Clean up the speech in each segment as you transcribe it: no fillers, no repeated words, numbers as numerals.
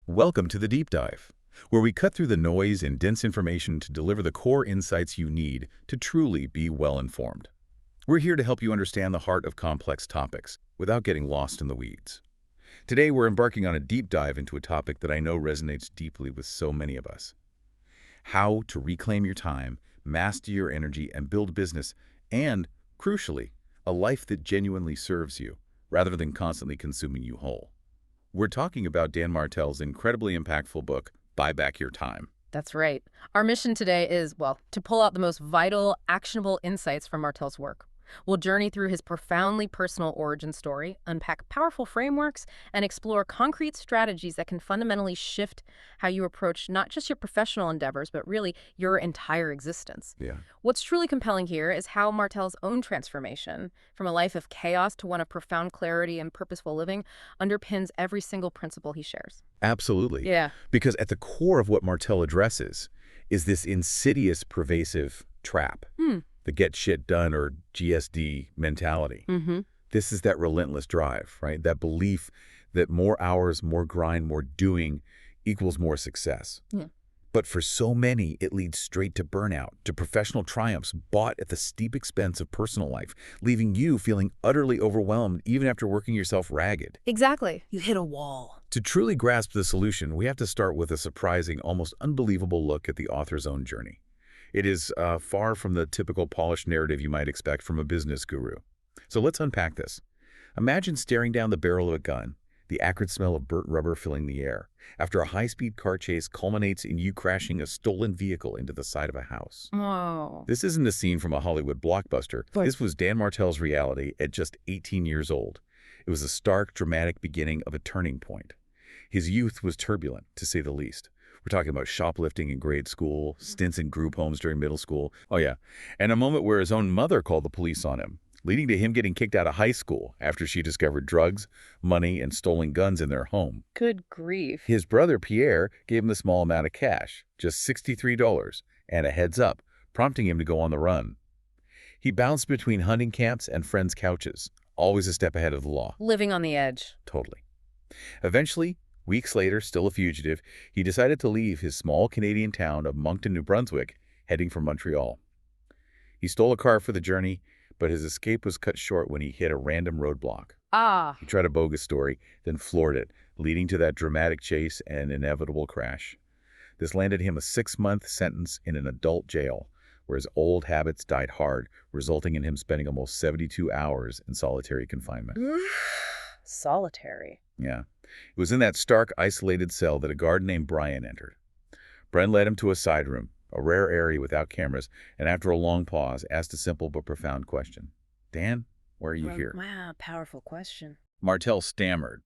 Welcome to the Deep Dive, where we cut through the noise and dense information to deliver the core insights you need to truly be well-informed. We're here to help you understand the heart of complex topics without getting lost in the weeds. Today, we're embarking on a deep dive into a topic that I know resonates deeply with so many of us. How to reclaim your time, master your energy, and build business, and, crucially, a life that genuinely serves you, rather than constantly consuming you whole. We're talking about Dan Martel's incredibly impactful book, Buyback Your Time. That's right. Our mission today is, well, to pull out the most vital, actionable insights from Martel's work. We'll journey through his profoundly personal origin story, unpack powerful frameworks, and explore concrete strategies that can fundamentally shift how you approach not just your professional endeavors, but really your entire existence. Yeah. What's truly compelling here is how Martel's own transformation from a life of chaos to one of profound clarity and purposeful living underpins every single principle he shares. Absolutely. Yeah. Because at the core of what Martel addresses is this insidious, pervasive trap. The get shit done or GSD mentality. This is that relentless drive, right? That belief that more hours, more grind, more doing equals more success. Yeah. But for so many, it leads straight to burnout, to professional triumphs bought at the steep expense of personal life, leaving you feeling utterly overwhelmed even after working yourself ragged. Exactly. You hit a wall. To truly grasp the solution, we have to start with a surprising, almost unbelievable look at the author's own journey. It is far from the typical polished narrative you might expect from a business guru. So let's unpack this. Imagine staring down the barrel of a gun, the acrid smell of burnt rubber filling the air, after a high-speed car chase culminates in you crashing a stolen vehicle into the side of a house. Oh. This isn't a scene from a Hollywood blockbuster. This was Dan Martel's reality at just 18 years old. It was a stark, dramatic beginning of a turning point. His youth was turbulent, to say the least. We're talking about shoplifting in grade school, stints in group homes during middle school. Oh yeah, and a moment where his own mother called the police on him, leading to him getting kicked out of high school after she discovered drugs, money, and stolen guns in their home. Good grief. His brother, Pierre, gave him a small amount of cash, just $63, and a heads up, prompting him to go on the run. He bounced between hunting camps and friends' couches, always a step ahead of the law. Living on the edge. Totally. Eventually, weeks later, still a fugitive, he decided to leave his small Canadian town of Moncton, New Brunswick, heading for Montreal. He stole a car for the journey, but his escape was cut short when he hit a random roadblock. He tried a bogus story, then floored it, leading to that dramatic chase and inevitable crash. This landed him a 6-month sentence in an adult jail, where his old habits died hard, resulting in him spending almost 72 hours in solitary confinement. Solitary. Yeah. It was in that stark, isolated cell that a guard named Brian entered. Brian led him to a side room, a rare area without cameras, and after a long pause, asked a simple but profound question. Dan, why are you here? Wow, powerful question. Martel stammered,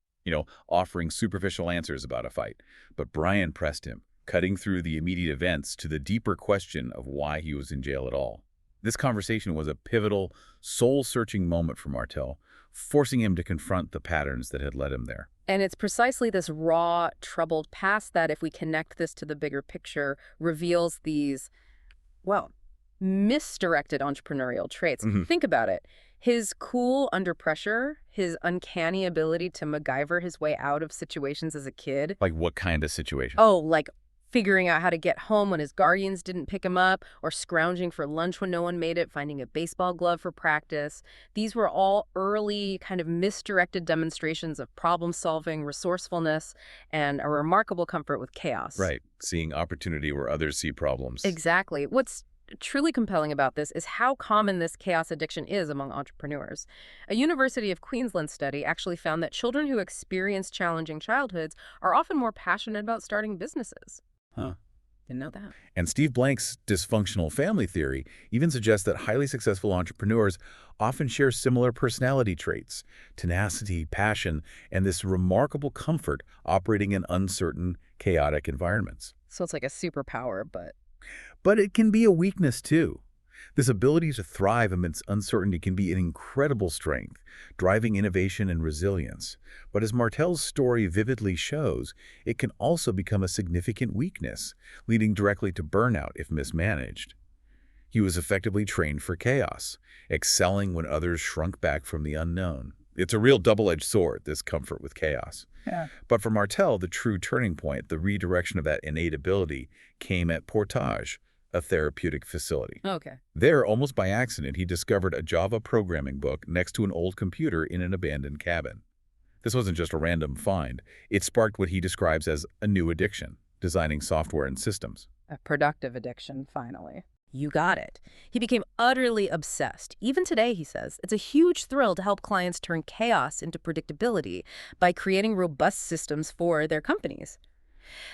offering superficial answers about a fight. But Brian pressed him, cutting through the immediate events to the deeper question of why he was in jail at all. This conversation was a pivotal, soul-searching moment for Martel, forcing him to confront the patterns that had led him there. And it's precisely this raw, troubled past that, if we connect this to the bigger picture, reveals these, well, misdirected entrepreneurial traits. Think about it. His cool under pressure, his uncanny ability to MacGyver his way out of situations as a kid. Like what kind of situation? Oh, like figuring out how to get home when his guardians didn't pick him up, or scrounging for lunch when no one made it, finding a baseball glove for practice. These were all early kind of misdirected demonstrations of problem-solving, resourcefulness, and a remarkable comfort with chaos. Right. Seeing opportunity where others see problems. Exactly. What's truly compelling about this is how common this chaos addiction is among entrepreneurs. A University of Queensland study actually found that children who experience challenging childhoods are often more passionate about starting businesses. Huh. Didn't know that. And Steve Blank's dysfunctional family theory even suggests that highly successful entrepreneurs often share similar personality traits, tenacity, passion, and this remarkable comfort operating in uncertain, chaotic environments. So it's like a superpower, but it can be a weakness too. This ability to thrive amidst uncertainty can be an incredible strength, driving innovation and resilience. But as Martel's story vividly shows, it can also become a significant weakness, leading directly to burnout if mismanaged. He was effectively trained for chaos, excelling when others shrunk back from the unknown. It's a real double-edged sword, this comfort with chaos. Yeah. But for Martel, the true turning point, the redirection of that innate ability, came at Portage, a therapeutic facility. Okay. There, almost by accident, he discovered a Java programming book next to an old computer in an abandoned cabin. This wasn't just a random find. It sparked what he describes as a new addiction, designing software and systems. A productive addiction, finally. You got it. He became utterly obsessed. Even today, he says, it's a huge thrill to help clients turn chaos into predictability by creating robust systems for their companies.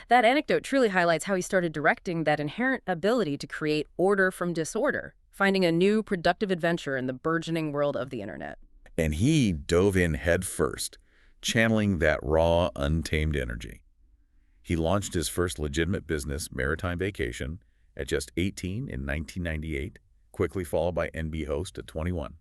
That anecdote truly highlights how he started directing that inherent ability to create order from disorder, finding a new productive adventure in the burgeoning world of the internet. And he dove in head first, channeling that raw, untamed energy. He launched his first legitimate business, Maritime Vacation, at just 18 in 1998, quickly followed by NB Host at 21.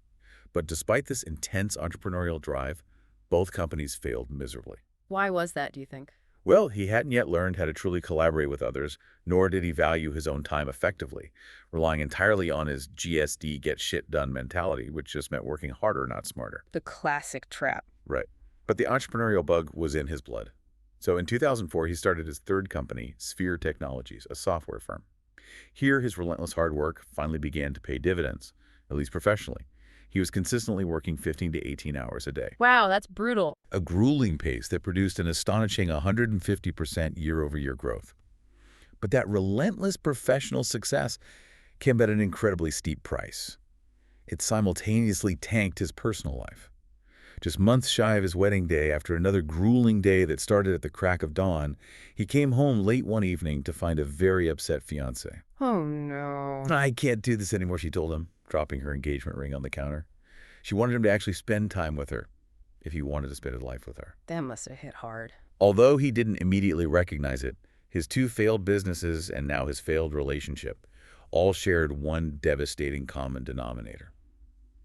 But despite this intense entrepreneurial drive, both companies failed miserably. Why was that, do you think? Well, he hadn't yet learned how to truly collaborate with others, nor did he value his own time effectively, relying entirely on his GSD get-shit-done mentality, which just meant working harder, not smarter. The classic trap. Right. But the entrepreneurial bug was in his blood. So in 2004, he started his third company, Sphere Technologies, a software firm. Here, his relentless hard work finally began to pay dividends, at least professionally. He was consistently working 15 to 18 hours a day. Wow, that's brutal. A grueling pace that produced an astonishing 150% year-over-year growth. But that relentless professional success came at an incredibly steep price. It simultaneously tanked his personal life. Just months shy of his wedding day, after another grueling day that started at the crack of dawn, he came home late one evening to find a very upset fiancée. Oh, no. "I can't do this anymore," she told him, dropping her engagement ring on the counter. She wanted him to actually spend time with her, if he wanted to spend his life with her. That must have hit hard. Although he didn't immediately recognize it, his two failed businesses and now his failed relationship all shared one devastating common denominator: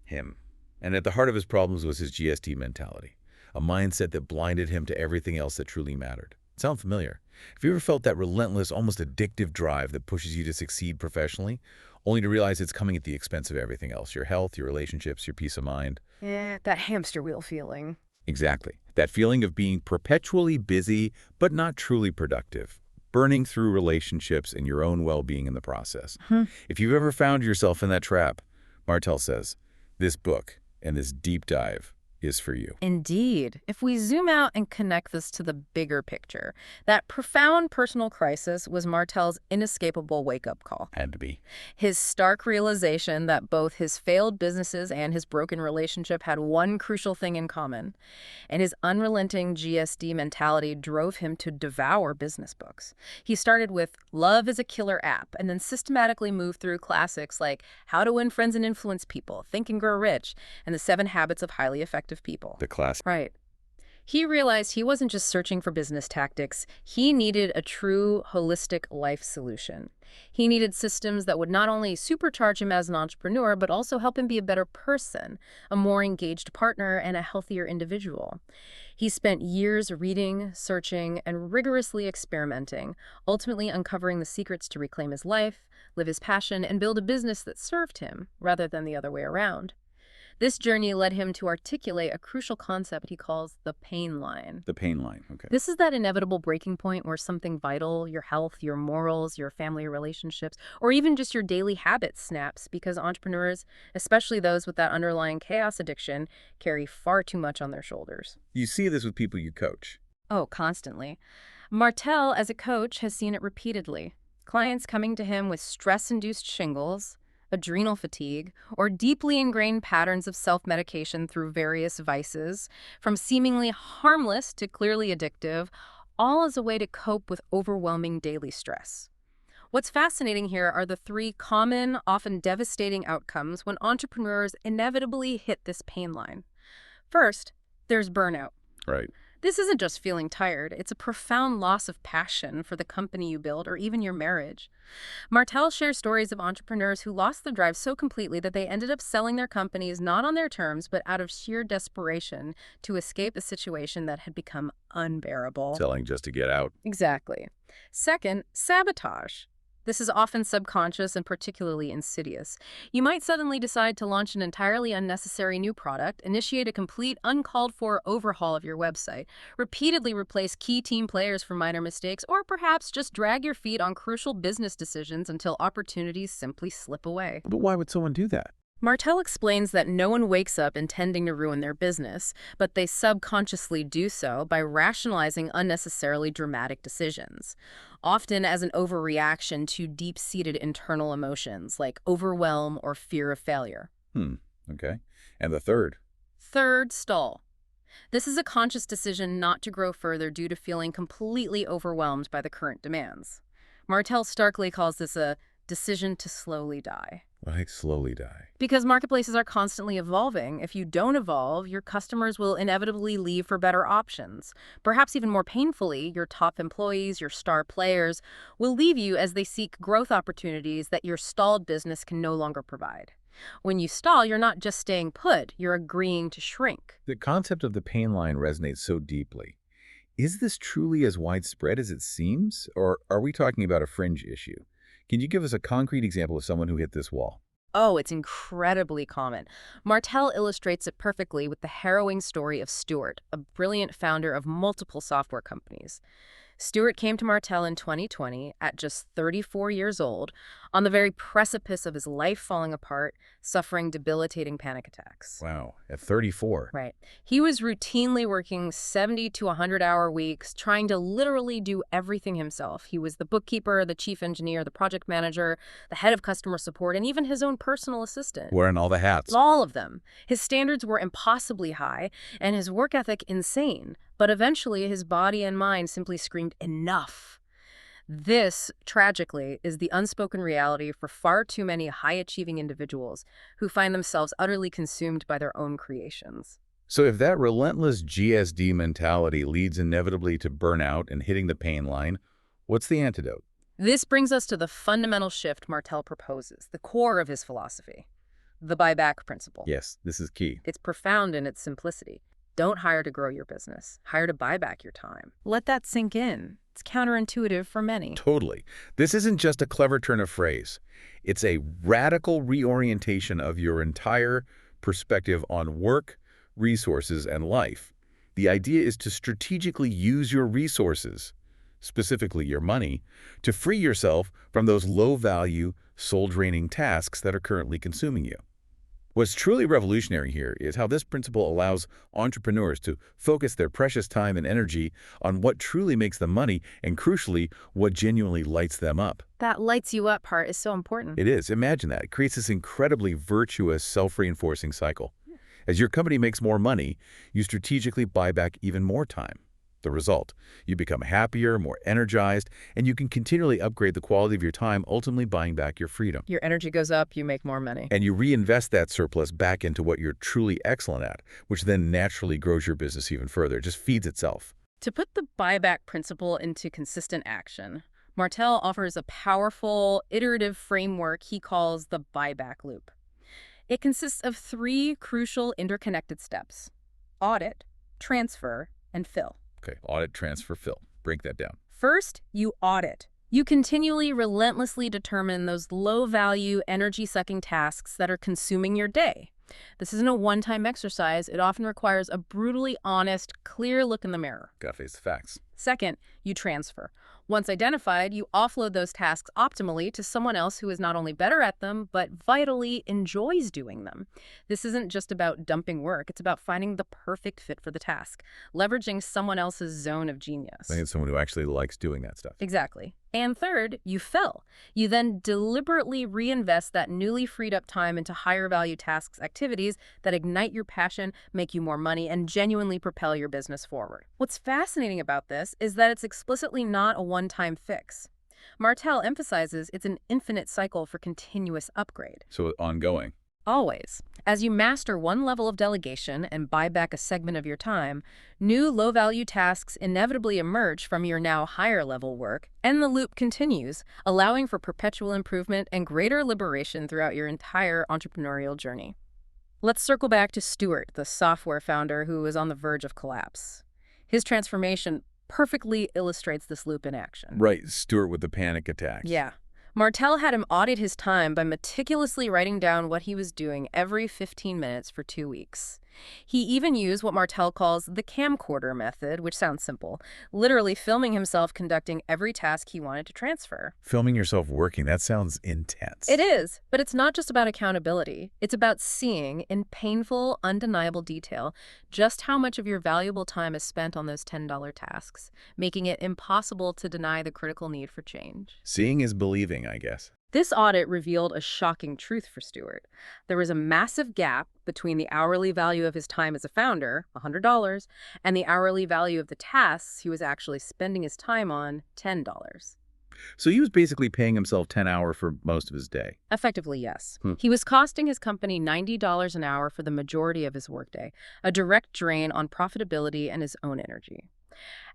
him. And at the heart of his problems was his GST mentality, a mindset that blinded him to everything else that truly mattered. Sound familiar? Have you ever felt that relentless, almost addictive drive that pushes you to succeed professionally, only to realize it's coming at the expense of everything else, your health, your relationships, your peace of mind? Yeah, that hamster wheel feeling. Exactly. That feeling of being perpetually busy, but not truly productive, burning through relationships and your own well-being in the process. If you've ever found yourself in that trap, Martel says, this book and this deep dive is for you. Indeed. If we zoom out and connect this to the bigger picture, that profound personal crisis was Martel's inescapable wake-up call. Had to be. His stark realization that both his failed businesses and his broken relationship had one crucial thing in common, and his unrelenting GSD mentality drove him to devour business books. He started with Love is a Killer App, and then systematically moved through classics like How to Win Friends and Influence People, Think and Grow Rich, and The 7 Habits of Highly Effective People. The class. Right. He realized he wasn't just searching for business tactics. He needed a true, holistic life solution. He needed systems that would not only supercharge him as an entrepreneur, but also help him be a better person, a more engaged partner, and a healthier individual. He spent years reading, searching, and rigorously experimenting, ultimately uncovering the secrets to reclaim his life, live his passion, and build a business that served him, rather than the other way around. This journey led him to articulate a crucial concept he calls the pain line. The pain line, okay. This is that inevitable breaking point where something vital, your health, your morals, your family relationships, or even just your daily habits snaps, because entrepreneurs, especially those with that underlying chaos addiction, carry far too much on their shoulders. You see this with people you coach. Oh, constantly. Martel, as a coach, has seen it repeatedly. Clients coming to him with stress-induced shingles, adrenal fatigue, or deeply ingrained patterns of self-medication through various vices, from seemingly harmless to clearly addictive, all as a way to cope with overwhelming daily stress. What's fascinating here are the three common, often devastating outcomes when entrepreneurs inevitably hit this pain line. First, there's burnout. Right. This isn't just feeling tired, it's a profound loss of passion for the company you build or even your marriage. Martel shares stories of entrepreneurs who lost the drive so completely that they ended up selling their companies not on their terms, but out of sheer desperation to escape a situation that had become unbearable. Selling just to get out. Exactly. Second, sabotage. This is often subconscious and particularly insidious. You might suddenly decide to launch an entirely unnecessary new product, initiate a complete uncalled-for overhaul of your website, repeatedly replace key team players for minor mistakes, or perhaps just drag your feet on crucial business decisions until opportunities simply slip away. But why would someone do that? Martel explains that no one wakes up intending to ruin their business, but they subconsciously do so by rationalizing unnecessarily dramatic decisions, often as an overreaction to deep-seated internal emotions like overwhelm or fear of failure. Okay. And the third? Third, stall. This is a conscious decision not to grow further due to feeling completely overwhelmed by the current demands. Martel starkly calls this a decision to slowly die. Like slowly die. Because marketplaces are constantly evolving. If you don't evolve, your customers will inevitably leave for better options. Perhaps even more painfully, your top employees, your star players, will leave you as they seek growth opportunities that your stalled business can no longer provide. When you stall, you're not just staying put, you're agreeing to shrink. The concept of the pain line resonates so deeply. Is this truly as widespread as it seems, or are we talking about a fringe issue? Can you give us a concrete example of someone who hit this wall? Oh, it's incredibly common. Martel illustrates it perfectly with the harrowing story of Stuart, a brilliant founder of multiple software companies. Stuart came to Martel in 2020 at just 34 years old, on the very precipice of his life falling apart, suffering debilitating panic attacks. Wow, at 34. Right. He was routinely working 70 to 100-hour weeks, trying to literally do everything himself. He was the bookkeeper, the chief engineer, the project manager, the head of customer support, and even his own personal assistant. Wearing all the hats. All of them. His standards were impossibly high, and his work ethic insane. But eventually, his body and mind simply screamed, enough. This, tragically, is the unspoken reality for far too many high-achieving individuals who find themselves utterly consumed by their own creations. So if that relentless GSD mentality leads inevitably to burnout and hitting the pain line, what's the antidote? This brings us to the fundamental shift Martel proposes, the core of his philosophy, the Buyback Principle. Yes, this is key. It's profound in its simplicity. Don't hire to grow your business. Hire to buy back your time. Let that sink in. It's counterintuitive for many. Totally. This isn't just a clever turn of phrase. It's a radical reorientation of your entire perspective on work, resources, and life. The idea is to strategically use your resources, specifically your money, to free yourself from those low-value, soul-draining tasks that are currently consuming you. What's truly revolutionary here is how this principle allows entrepreneurs to focus their precious time and energy on what truly makes them money and, crucially, what genuinely lights them up. That lights you up part is so important. It is. Imagine that. It creates this incredibly virtuous, self-reinforcing cycle. As your company makes more money, you strategically buy back even more time. The result, you become happier, more energized, and you can continually upgrade the quality of your time, ultimately buying back your freedom. Your energy goes up, you make more money. And you reinvest that surplus back into what you're truly excellent at, which then naturally grows your business even further. It just feeds itself. To put the buyback principle into consistent action, Martel offers a powerful, iterative framework he calls the Buyback Loop. It consists of 3 crucial interconnected steps: audit, transfer, and fill. Okay, audit, transfer, fill. Break that down. First, you audit. You continually, relentlessly determine those low-value, energy-sucking tasks that are consuming your day. This isn't a one-time exercise. It often requires a brutally honest, clear look in the mirror. Gotta face the facts. Second, you transfer. Once identified, you offload those tasks optimally to someone else who is not only better at them, but vitally enjoys doing them. This isn't just about dumping work. It's about finding the perfect fit for the task, leveraging someone else's zone of genius. I need someone who actually likes doing that stuff. Exactly. And third, you fill. You then deliberately reinvest that newly freed up time into higher value tasks, activities that ignite your passion, make you more money, and genuinely propel your business forward. What's fascinating about this is that it's explicitly not a one-time fix. Martel emphasizes it's an infinite cycle for continuous upgrade. So ongoing. Always. As you master one level of delegation and buy back a segment of your time, new low-value tasks inevitably emerge from your now higher-level work, and the loop continues, allowing for perpetual improvement and greater liberation throughout your entire entrepreneurial journey. Let's circle back to Stuart, the software founder who was on the verge of collapse. His transformation perfectly illustrates this loop in action. Right, Stuart with the panic attacks. Yeah. Martel had him audit his time by meticulously writing down what he was doing every 15 minutes for 2 weeks. He even used what Martel calls the camcorder method, which sounds simple, literally filming himself conducting every task he wanted to transfer. Filming yourself working, that sounds intense. It is, but it's not just about accountability. It's about seeing, in painful, undeniable detail, just how much of your valuable time is spent on those $10 tasks, making it impossible to deny the critical need for change. Seeing is believing, I guess. This audit revealed a shocking truth for Stewart. There was a massive gap between the hourly value of his time as a founder, $100, and the hourly value of the tasks he was actually spending his time on, $10. So he was basically paying himself 10 hours for most of his day. Effectively, yes. He was costing his company $90 an hour for the majority of his workday, a direct drain on profitability and his own energy.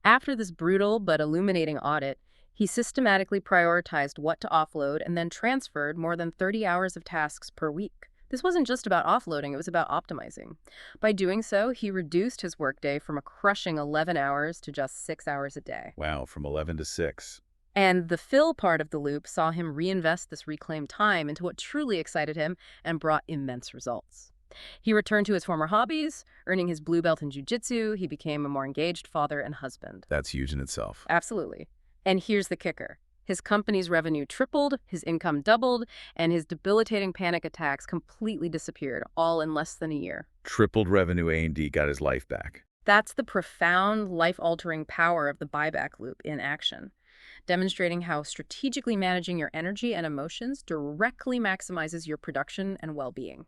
After this brutal but illuminating audit, he systematically prioritized what to offload and then transferred more than 30 hours of tasks per week. This wasn't just about offloading, it was about optimizing. By doing so, he reduced his workday from a crushing 11 hours to just 6 hours a day. Wow, from 11 to 6. And the fill part of the loop saw him reinvest this reclaimed time into what truly excited him and brought immense results. He returned to his former hobbies, earning his blue belt in jiu-jitsu. He became a more engaged father and husband. That's huge in itself. Absolutely. And here's the kicker. His company's revenue tripled, his income doubled, and his debilitating panic attacks completely disappeared, all in less than a year. Tripled revenue A&D got his life back. That's the profound, life-altering power of the buyback loop in action, demonstrating how strategically managing your energy and emotions directly maximizes your production and well-being.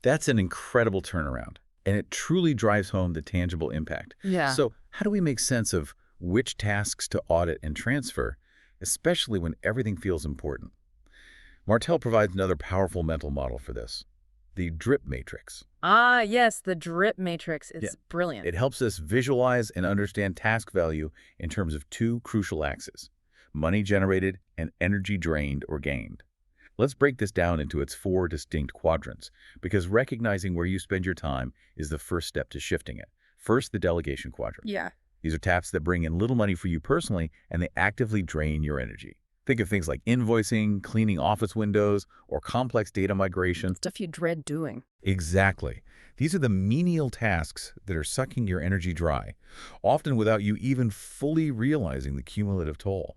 That's an incredible turnaround, and it truly drives home the tangible impact. Yeah. So how do we make sense of which tasks to audit and transfer, especially when everything feels important? Martel provides another powerful mental model for this, the drip matrix. Ah, yes, the drip matrix is brilliant. It helps us visualize and understand task value in terms of two crucial axes, money generated and energy drained or gained. Let's break this down into its 4 distinct quadrants, because recognizing where you spend your time is the first step to shifting it. First, the delegation quadrant. Yeah. These are tasks that bring in little money for you personally, and they actively drain your energy. Think of things like invoicing, cleaning office windows, or complex data migration. Stuff you dread doing. Exactly. These are the menial tasks that are sucking your energy dry, often without you even fully realizing the cumulative toll.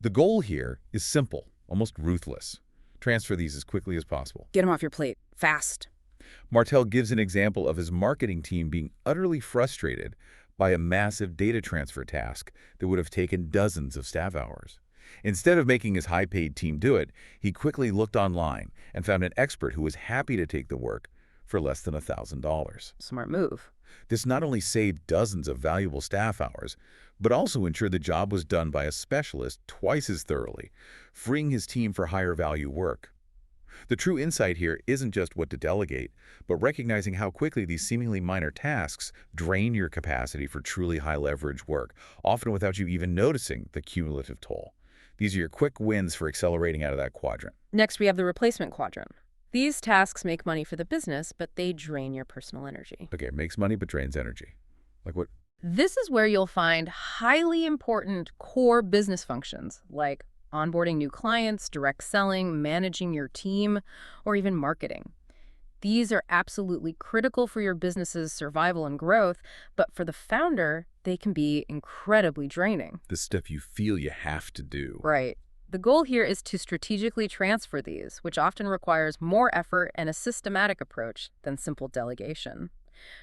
The goal here is simple, almost ruthless. Transfer these as quickly as possible. Get them off your plate. Fast. Martel gives an example of his marketing team being utterly frustrated by a massive data transfer task that would have taken dozens of staff hours. Instead of making his high-paid team do it, he quickly looked online and found an expert who was happy to take the work for less than $1,000. Smart move. This not only saved dozens of valuable staff hours, but also ensured the job was done by a specialist twice as thoroughly, freeing his team for higher-value work. The true insight here isn't just what to delegate, but recognizing how quickly these seemingly minor tasks drain your capacity for truly high-leverage work, often without you even noticing the cumulative toll. These are your quick wins for accelerating out of that quadrant. Next, we have the replacement quadrant. These tasks make money for the business, but they drain your personal energy. Okay, it makes money but drains energy. Like what? This is where you'll find highly important core business functions like onboarding new clients, direct selling, managing your team, or even marketing. These are absolutely critical for your business's survival and growth, but for the founder, they can be incredibly draining. The stuff you feel you have to do. Right. The goal here is to strategically transfer these, which often requires more effort and a systematic approach than simple delegation.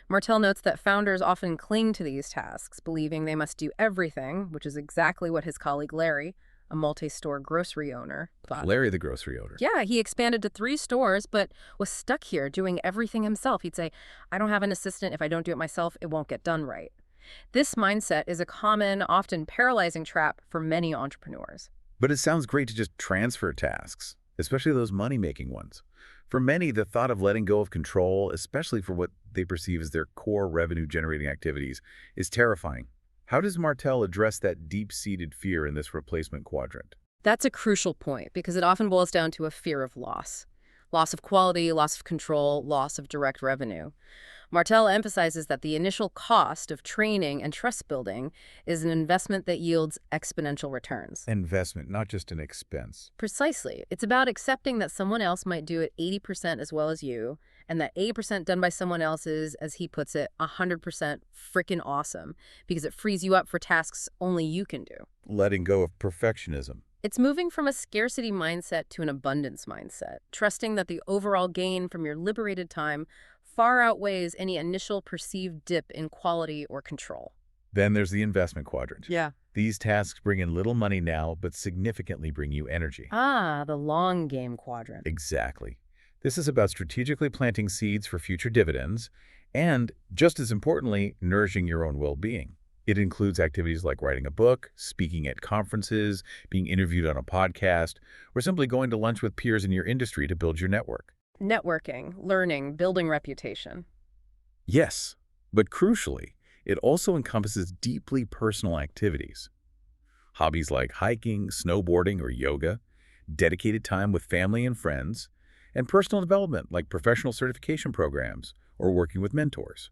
Martel notes that founders often cling to these tasks, believing they must do everything, which is exactly what his colleague Larry, a multi-store grocery owner, thought. Larry the grocery owner. Yeah, he expanded to 3 stores, but was stuck here doing everything himself. He'd say, I don't have an assistant. If I don't do it myself, it won't get done right. This mindset is a common, often paralyzing trap for many entrepreneurs. But it sounds great to just transfer tasks, especially those money-making ones. For many, the thought of letting go of control, especially for what they perceive as their core revenue-generating activities, is terrifying. How does Martel address that deep-seated fear in this replacement quadrant? That's a crucial point because it often boils down to a fear of loss. Loss of quality, loss of control, loss of direct revenue. Martel emphasizes that the initial cost of training and trust building is an investment that yields exponential returns. Investment, not just an expense. Precisely. It's about accepting that someone else might do it 80% as well as you, and that 80% done by someone else is, as he puts it, 100% frickin' awesome, because it frees you up for tasks only you can do. Letting go of perfectionism. It's moving from a scarcity mindset to an abundance mindset, trusting that the overall gain from your liberated time far outweighs any initial perceived dip in quality or control. Then there's the investment quadrant. Yeah. These tasks bring in little money now, but significantly bring you energy. Ah, the long game quadrant. Exactly. This is about strategically planting seeds for future dividends and, just as importantly, nourishing your own well-being. It includes activities like writing a book, speaking at conferences, being interviewed on a podcast, or simply going to lunch with peers in your industry to build your network. Networking, learning, building reputation. Yes, but crucially, it also encompasses deeply personal activities. Hobbies like hiking, snowboarding, or yoga, dedicated time with family and friends, and personal development like professional certification programs or working with mentors.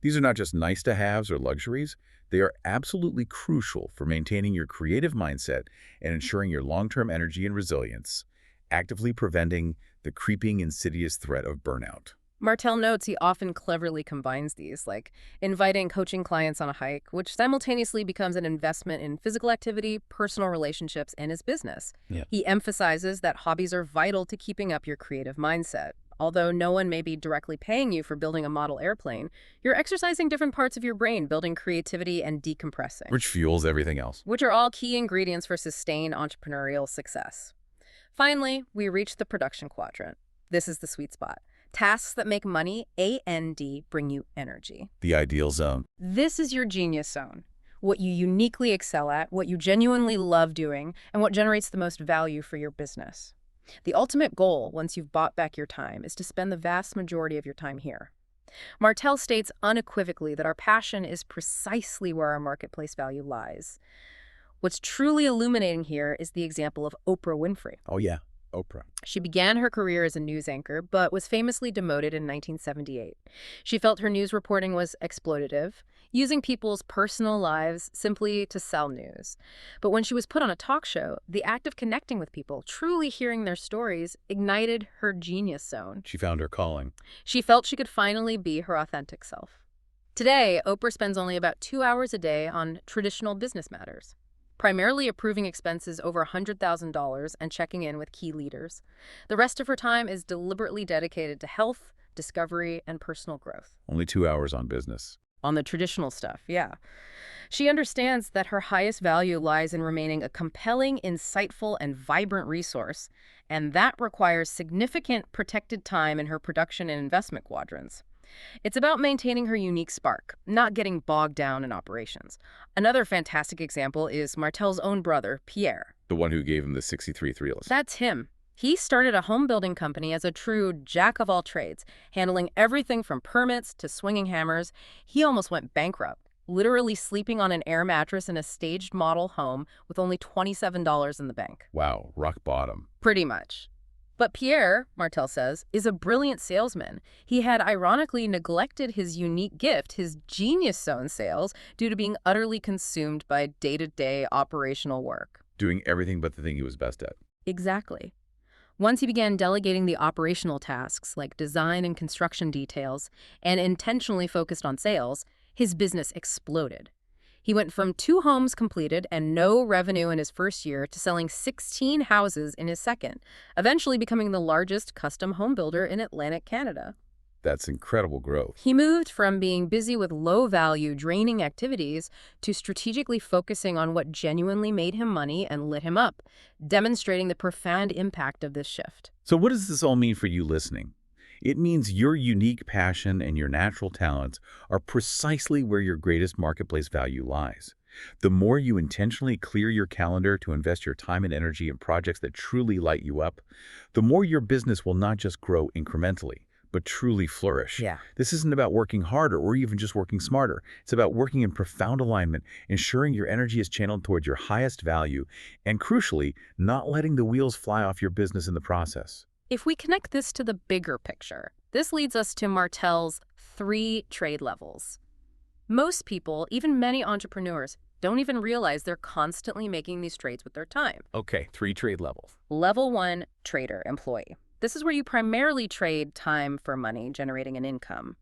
These are not just nice-to-haves or luxuries, they are absolutely crucial for maintaining your creative mindset and ensuring your long-term energy and resilience, actively preventing the creeping, insidious threat of burnout. Martel notes he often cleverly combines these, like inviting coaching clients on a hike, which simultaneously becomes an investment in physical activity, personal relationships, and his business. Yeah. He emphasizes that hobbies are vital to keeping up your creative mindset. Although no one may be directly paying you for building a model airplane, you're exercising different parts of your brain, building creativity and decompressing, Which fuels everything else. which are all key ingredients for sustained entrepreneurial success. Finally, we reach the production quadrant. This is the sweet spot. Tasks that make money, A&D, bring you energy. The ideal zone. This is your genius zone. What you uniquely excel at, what you genuinely love doing, and what generates the most value for your business. The ultimate goal, once you've bought back your time, is to spend the vast majority of your time here. Martel states unequivocally that our passion is precisely where our marketplace value lies. What's truly illuminating here is the example of Oprah Winfrey. Oh yeah, Oprah. She began her career as a news anchor, but was famously demoted in 1978. She felt her news reporting was exploitative, using people's personal lives simply to sell news. But when she was put on a talk show, the act of connecting with people, truly hearing their stories, ignited her genius zone. She found her calling. She felt she could finally be her authentic self. Today, Oprah spends only about 2 hours a day on traditional business matters, primarily approving expenses over $100,000 and checking in with key leaders. The rest of her time is deliberately dedicated to health, discovery, and personal growth. Only 2 hours on business. On the traditional stuff, yeah. She understands that her highest value lies in remaining a compelling, insightful, and vibrant resource, and that requires significant protected time in her production and investment quadrants. It's about maintaining her unique spark, not getting bogged down in operations. Another fantastic example is Martel's own brother, Pierre. The one who gave him the 63 Thrillist. That's him. He started a home building company as a true jack of all trades, handling everything from permits to swinging hammers. He almost went bankrupt, literally sleeping on an air mattress in a staged model home with only $27 in the bank. Wow, rock bottom. Pretty much. But Pierre, Martel says, is a brilliant salesman. He had ironically neglected his unique gift, his genius zone sales, due to being utterly consumed by day-to-day operational work. Doing everything but the thing he was best at. Exactly. Once he began delegating the operational tasks like design and construction details and intentionally focused on sales, his business exploded. He went from 2 homes completed and no revenue in his first year to selling 16 houses in his second, eventually becoming the largest custom home builder in Atlantic Canada. That's incredible growth. He moved from being busy with low-value, draining activities to strategically focusing on what genuinely made him money and lit him up, demonstrating the profound impact of this shift. So what does this all mean for you listening? It means your unique passion and your natural talents are precisely where your greatest marketplace value lies. The more you intentionally clear your calendar to invest your time and energy in projects that truly light you up, the more your business will not just grow incrementally, but truly flourish. Yeah. This isn't about working harder or even just working smarter. It's about working in profound alignment, ensuring your energy is channeled towards your highest value, and crucially, not letting the wheels fly off your business in the process. If we connect this to the bigger picture, this leads us to Martel's 3 trade levels. Most people, even many entrepreneurs, don't even realize they're constantly making these trades with their time. Okay, 3 trade levels. Level 1, trader, employee. This is where you primarily trade time for money, generating an income.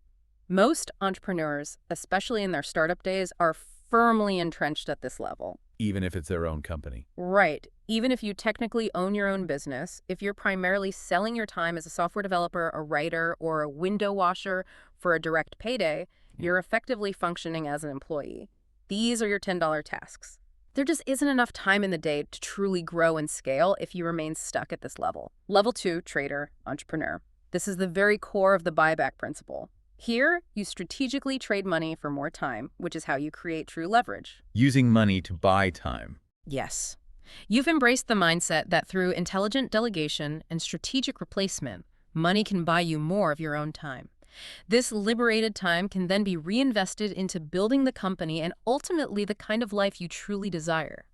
Most entrepreneurs, especially in their startup days, are firmly entrenched at this level. Even if it's their own company. Right. Even if you technically own your own business, if you're primarily selling your time as a software developer, a writer, or a window washer for a direct payday, you're effectively functioning as an employee. These are your $10 tasks. There just isn't enough time in the day to truly grow and scale if you remain stuck at this level. Level 2, trader, entrepreneur. This is the very core of the buyback principle. Here, you strategically trade money for more time, which is how you create true leverage. Using money to buy time. Yes. You've embraced the mindset that through intelligent delegation and strategic replacement, money can buy you more of your own time. This liberated time can then be reinvested into building the company and ultimately the kind of life you truly desire.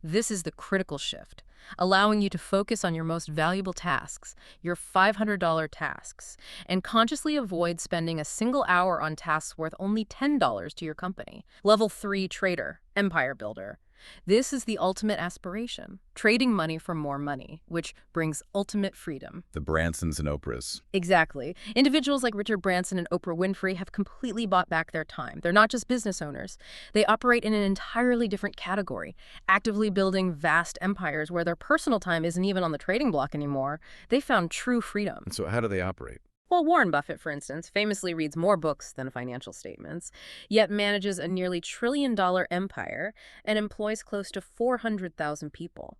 This is the critical shift, allowing you to focus on your most valuable tasks, your $500 tasks, and consciously avoid spending a single hour on tasks worth only $10 to your company. Level 3, trader, empire builder. This is the ultimate aspiration, trading money for more money, which brings ultimate freedom. The Bransons and Oprahs. Exactly. Individuals like Richard Branson and Oprah Winfrey have completely bought back their time. They're not just business owners. They operate in an entirely different category, actively building vast empires where their personal time isn't even on the trading block anymore. They found true freedom. And so how do they operate? Well, Warren Buffett, for instance, famously reads more books than financial statements, yet manages a nearly $1 trillion empire and employs close to 400,000 people.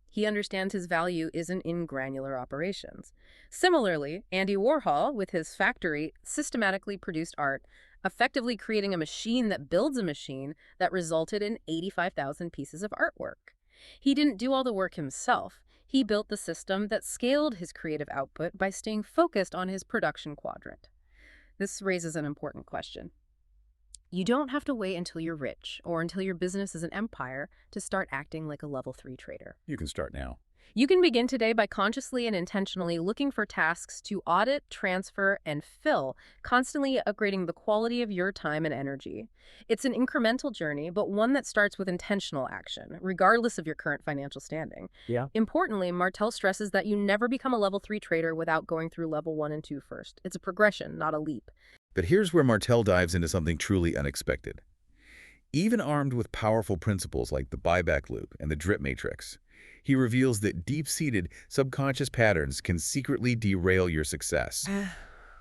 He understands his value isn't in granular operations. Similarly, Andy Warhol, with his factory, systematically produced art, effectively creating a machine that builds a machine that resulted in 85,000 pieces of artwork. He didn't do all the work himself. He built the system that scaled his creative output by staying focused on his production quadrant. This raises an important question. You don't have to wait until you're rich or until your business is an empire to start acting like a level 3 trader. You can start now. You can begin today by consciously and intentionally looking for tasks to audit, transfer, and fill, constantly upgrading the quality of your time and energy. It's an incremental journey, but one that starts with intentional action, regardless of your current financial standing. Yeah. Importantly, Martel stresses that you never become a level 3 trader without going through level 1 and 2 first. It's a progression, not a leap. But here's where Martel dives into something truly unexpected. Even armed with powerful principles like the Buyback Loop and the drip matrix, he reveals that deep-seated subconscious patterns can secretly derail your success.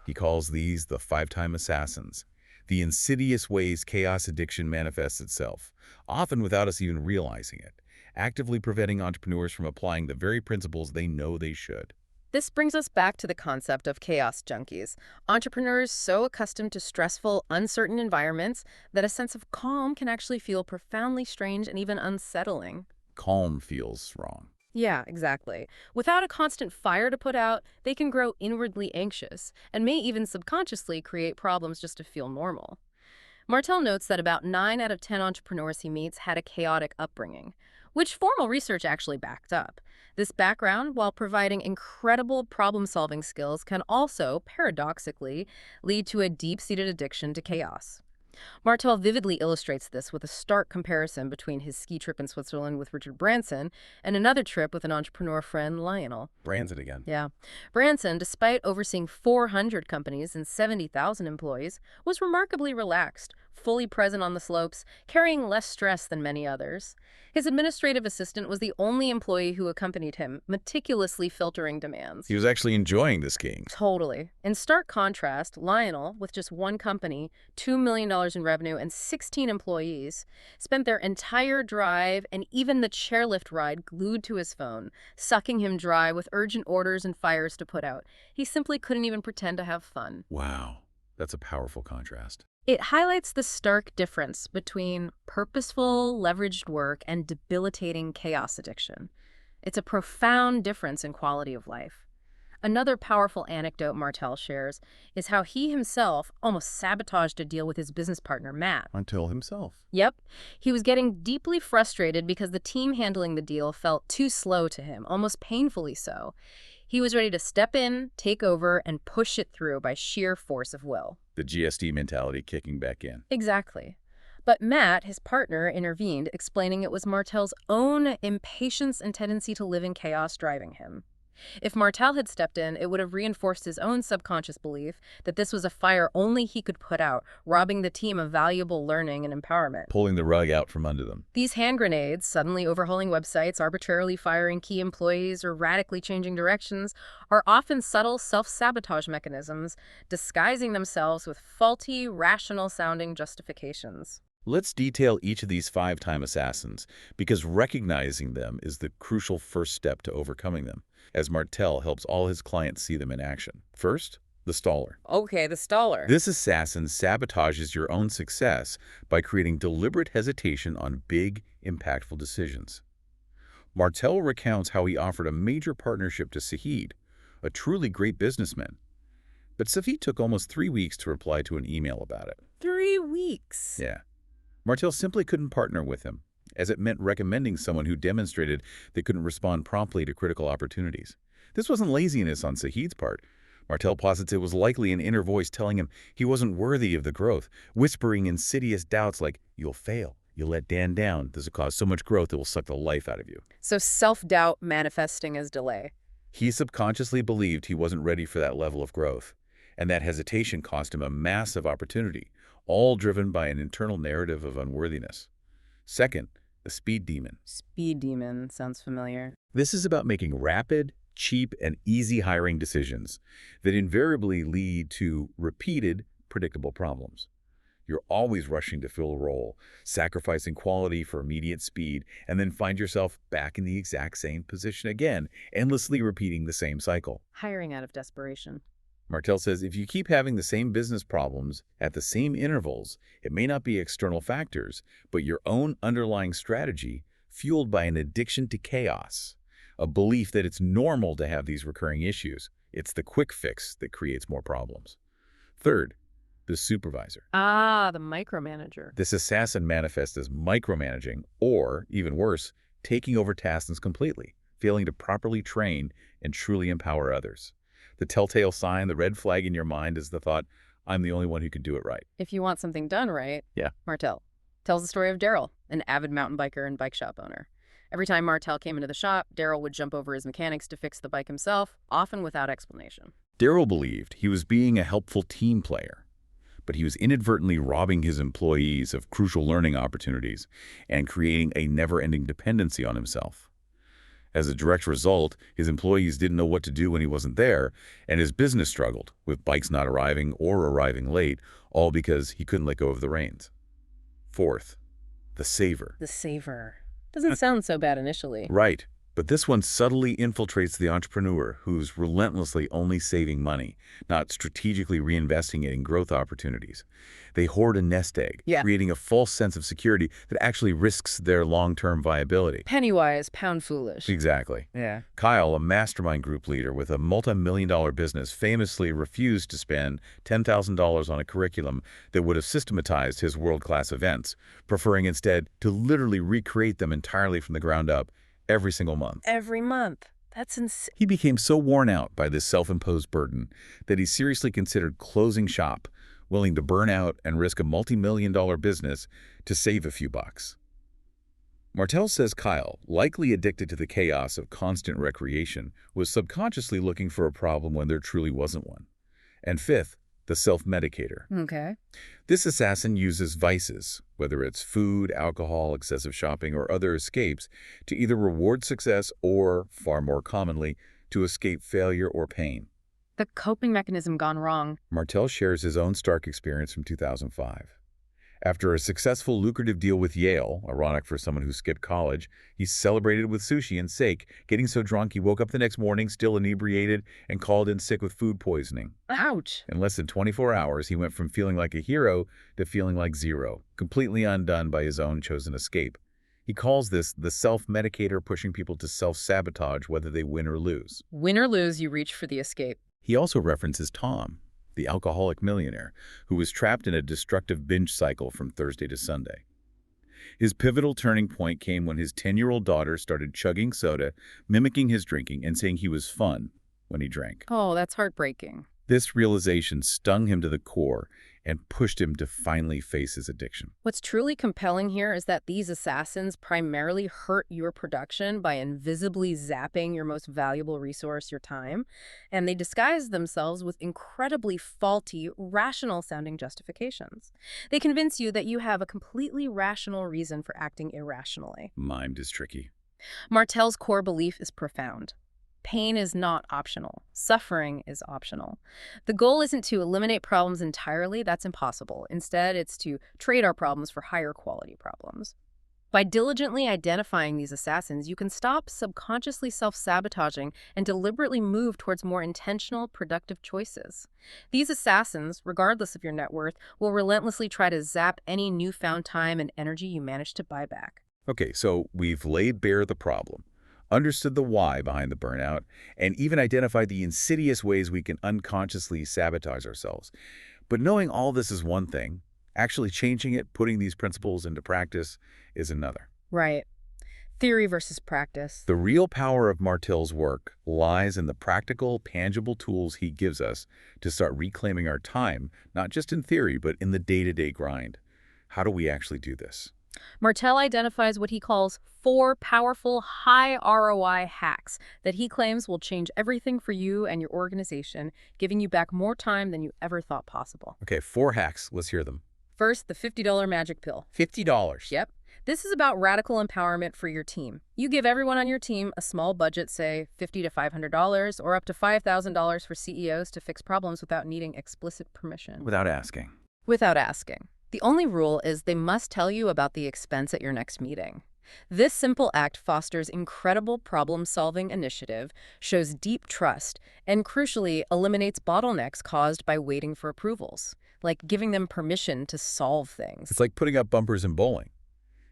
He calls these the 5-time assassins, the insidious ways chaos addiction manifests itself, often without us even realizing it, actively preventing entrepreneurs from applying the very principles they know they should. This brings us back to the concept of chaos junkies, entrepreneurs so accustomed to stressful, uncertain environments that a sense of calm can actually feel profoundly strange and even unsettling. Calm feels wrong. Yeah, exactly. Without a constant fire to put out, they can grow inwardly anxious and may even subconsciously create problems just to feel normal. Martel notes that about 9 out of 10 entrepreneurs he meets had a chaotic upbringing, which formal research actually backed up. This background, while providing incredible problem-solving skills, can also, paradoxically, lead to a deep-seated addiction to chaos. Martel vividly illustrates this with a stark comparison between his ski trip in Switzerland with Richard Branson and another trip with an entrepreneur friend, Lionel. Branson again. Yeah. Branson, despite overseeing 400 companies and 70,000 employees, was remarkably relaxed, fully present on the slopes, carrying less stress than many others. His administrative assistant was the only employee who accompanied him, meticulously filtering demands. He was actually enjoying the skiing. Totally. In stark contrast, Lionel, with just one company, $2 million in revenue, and 16 employees, spent their entire drive and even the chairlift ride glued to his phone, sucking him dry with urgent orders and fires to put out. He simply couldn't even pretend to have fun. Wow, that's a powerful contrast. It highlights the stark difference between purposeful, leveraged work and debilitating chaos addiction. It's a profound difference in quality of life. Another powerful anecdote Martel shares is how he himself almost sabotaged a deal with his business partner, Matt. Until himself. Yep. He was getting deeply frustrated because the team handling the deal felt too slow to him, almost painfully so. He was ready to step in, take over, and push it through by sheer force of will. The GSD mentality kicking back in. Exactly. But Matt, his partner, intervened, explaining it was Martel's own impatience and tendency to live in chaos driving him. If Martel had stepped in, it would have reinforced his own subconscious belief that this was a fire only he could put out, robbing the team of valuable learning and empowerment. Pulling the rug out from under them. These hand grenades, suddenly overhauling websites, arbitrarily firing key employees, or radically changing directions, are often subtle self-sabotage mechanisms, disguising themselves with faulty, rational-sounding justifications. Let's detail each of these 5-time assassins, because recognizing them is the crucial first step to overcoming them, as Martel helps all his clients see them in action. First, the staller. Okay, the staller. This assassin sabotages your own success by creating deliberate hesitation on big, impactful decisions. Martel recounts how he offered a major partnership to Saeed, a truly great businessman. But Saeed took almost 3 weeks to reply to an email about it. 3 weeks? Yeah. Martel simply couldn't partner with him, as it meant recommending someone who demonstrated they couldn't respond promptly to critical opportunities. This wasn't laziness on Saeed's part. Martel posits it was likely an inner voice telling him he wasn't worthy of the growth, whispering insidious doubts like, "You'll fail. You'll let Dan down. This will cause so much growth it will suck the life out of you." So self-doubt manifesting as delay. He subconsciously believed he wasn't ready for that level of growth, and that hesitation cost him a massive opportunity, all driven by an internal narrative of unworthiness. Second, the speed demon. Speed demon sounds familiar. This is about making rapid, cheap, and easy hiring decisions that invariably lead to repeated, predictable problems. You're always rushing to fill a role, sacrificing quality for immediate speed, and then find yourself back in the exact same position again, endlessly repeating the same cycle. Hiring out of desperation. Martel says if you keep having the same business problems at the same intervals, it may not be external factors, but your own underlying strategy fueled by an addiction to chaos, a belief that it's normal to have these recurring issues. It's the quick fix that creates more problems. Third, the supervisor. Ah, the micromanager. This assassin manifests as micromanaging, or, even worse, taking over tasks completely, failing to properly train and truly empower others. The telltale sign, the red flag in your mind, is the thought, "I'm the only one who can do it right." If you want something done right, Yeah. Martel tells the story of Daryl, an avid mountain biker and bike shop owner. Every time Martel came into the shop, Daryl would jump over his mechanics to fix the bike himself, often without explanation. Daryl believed he was being a helpful team player, but he was inadvertently robbing his employees of crucial learning opportunities and creating a never-ending dependency on himself. As a direct result, his employees didn't know what to do when he wasn't there, and his business struggled, with bikes not arriving or arriving late, all because he couldn't let go of the reins. Fourth, the saver. The saver. Doesn't sound so bad initially. Right. But this one subtly infiltrates the entrepreneur who's relentlessly only saving money, not strategically reinvesting it in growth opportunities. They hoard a nest egg, creating a false sense of security that actually risks their long-term viability. Penny-wise, pound foolish. Exactly. Yeah. Kyle, a mastermind group leader with a multi-million-dollar business, famously refused to spend $10,000 on a curriculum that would have systematized his world-class events, preferring instead to literally recreate them entirely from the ground up every single month. Every month. That's insane. He became so worn out by this self-imposed burden that he seriously considered closing shop, willing to burn out and risk a multi-million-dollar business to save a few bucks. Martel says Kyle, likely addicted to the chaos of constant recreation, was subconsciously looking for a problem when there truly wasn't one. And fifth, the self-medicator. Okay. This assassin uses vices, whether it's food, alcohol, excessive shopping, or other escapes, to either reward success or, far more commonly, to escape failure or pain. The coping mechanism gone wrong. Martel shares his own stark experience from 2005. After a successful, lucrative deal with Yale, ironic for someone who skipped college, he celebrated with sushi and steak, getting so drunk he woke up the next morning still inebriated and called in sick with food poisoning. Ouch. In less than 24 hours, he went from feeling like a hero to feeling like zero, completely undone by his own chosen escape. He calls this the self-medicator, pushing people to self-sabotage whether they win or lose. Win or lose, you reach for the escape. He also references Tom, the alcoholic millionaire, who was trapped in a destructive binge cycle from Thursday to Sunday. His pivotal turning point came when his 10-year-old daughter started chugging soda, mimicking his drinking, and saying he was fun. when he drank. Oh, that's heartbreaking. This realization stung him to the core and pushed him to finally face his addiction. What's truly compelling here is that these assassins primarily hurt your production by invisibly zapping your most valuable resource, your time, and they disguise themselves with incredibly faulty, rational-sounding justifications. They convince you that you have a completely rational reason for acting irrationally. Mimed is tricky. Martel's core belief is profound. Pain is not optional. Suffering is optional. The goal isn't to eliminate problems entirely. That's impossible. Instead, it's to trade our problems for higher quality problems. By diligently identifying these assassins, you can stop subconsciously self-sabotaging and deliberately move towards more intentional, productive choices. These assassins, regardless of your net worth, will relentlessly try to zap any newfound time and energy you manage to buy back. Okay, so we've laid bare the problem, understood the why behind the burnout, and even identified the insidious ways we can unconsciously sabotage ourselves. But knowing all this is one thing, actually changing it, putting these principles into practice, is another. Right. Theory versus practice. The real power of Martel's work lies in the practical, tangible tools he gives us to start reclaiming our time, not just in theory, but in the day-to-day grind. How do we actually do this? Martel identifies what he calls 4 powerful, high ROI hacks that he claims will change everything for you and your organization, giving you back more time than you ever thought possible. Okay, 4 hacks. Let's hear them. First, the $50 magic pill. $50. Yep. This is about radical empowerment for your team. You give everyone on your team a small budget, say $50 to $500, or up to $5,000 for CEOs to fix problems without needing explicit permission. Without asking. Without asking. The only rule is they must tell you about the expense at your next meeting. This simple act fosters incredible problem-solving initiative, shows deep trust, and crucially eliminates bottlenecks caused by waiting for approvals, like giving them permission to solve things. It's like putting up bumpers in bowling.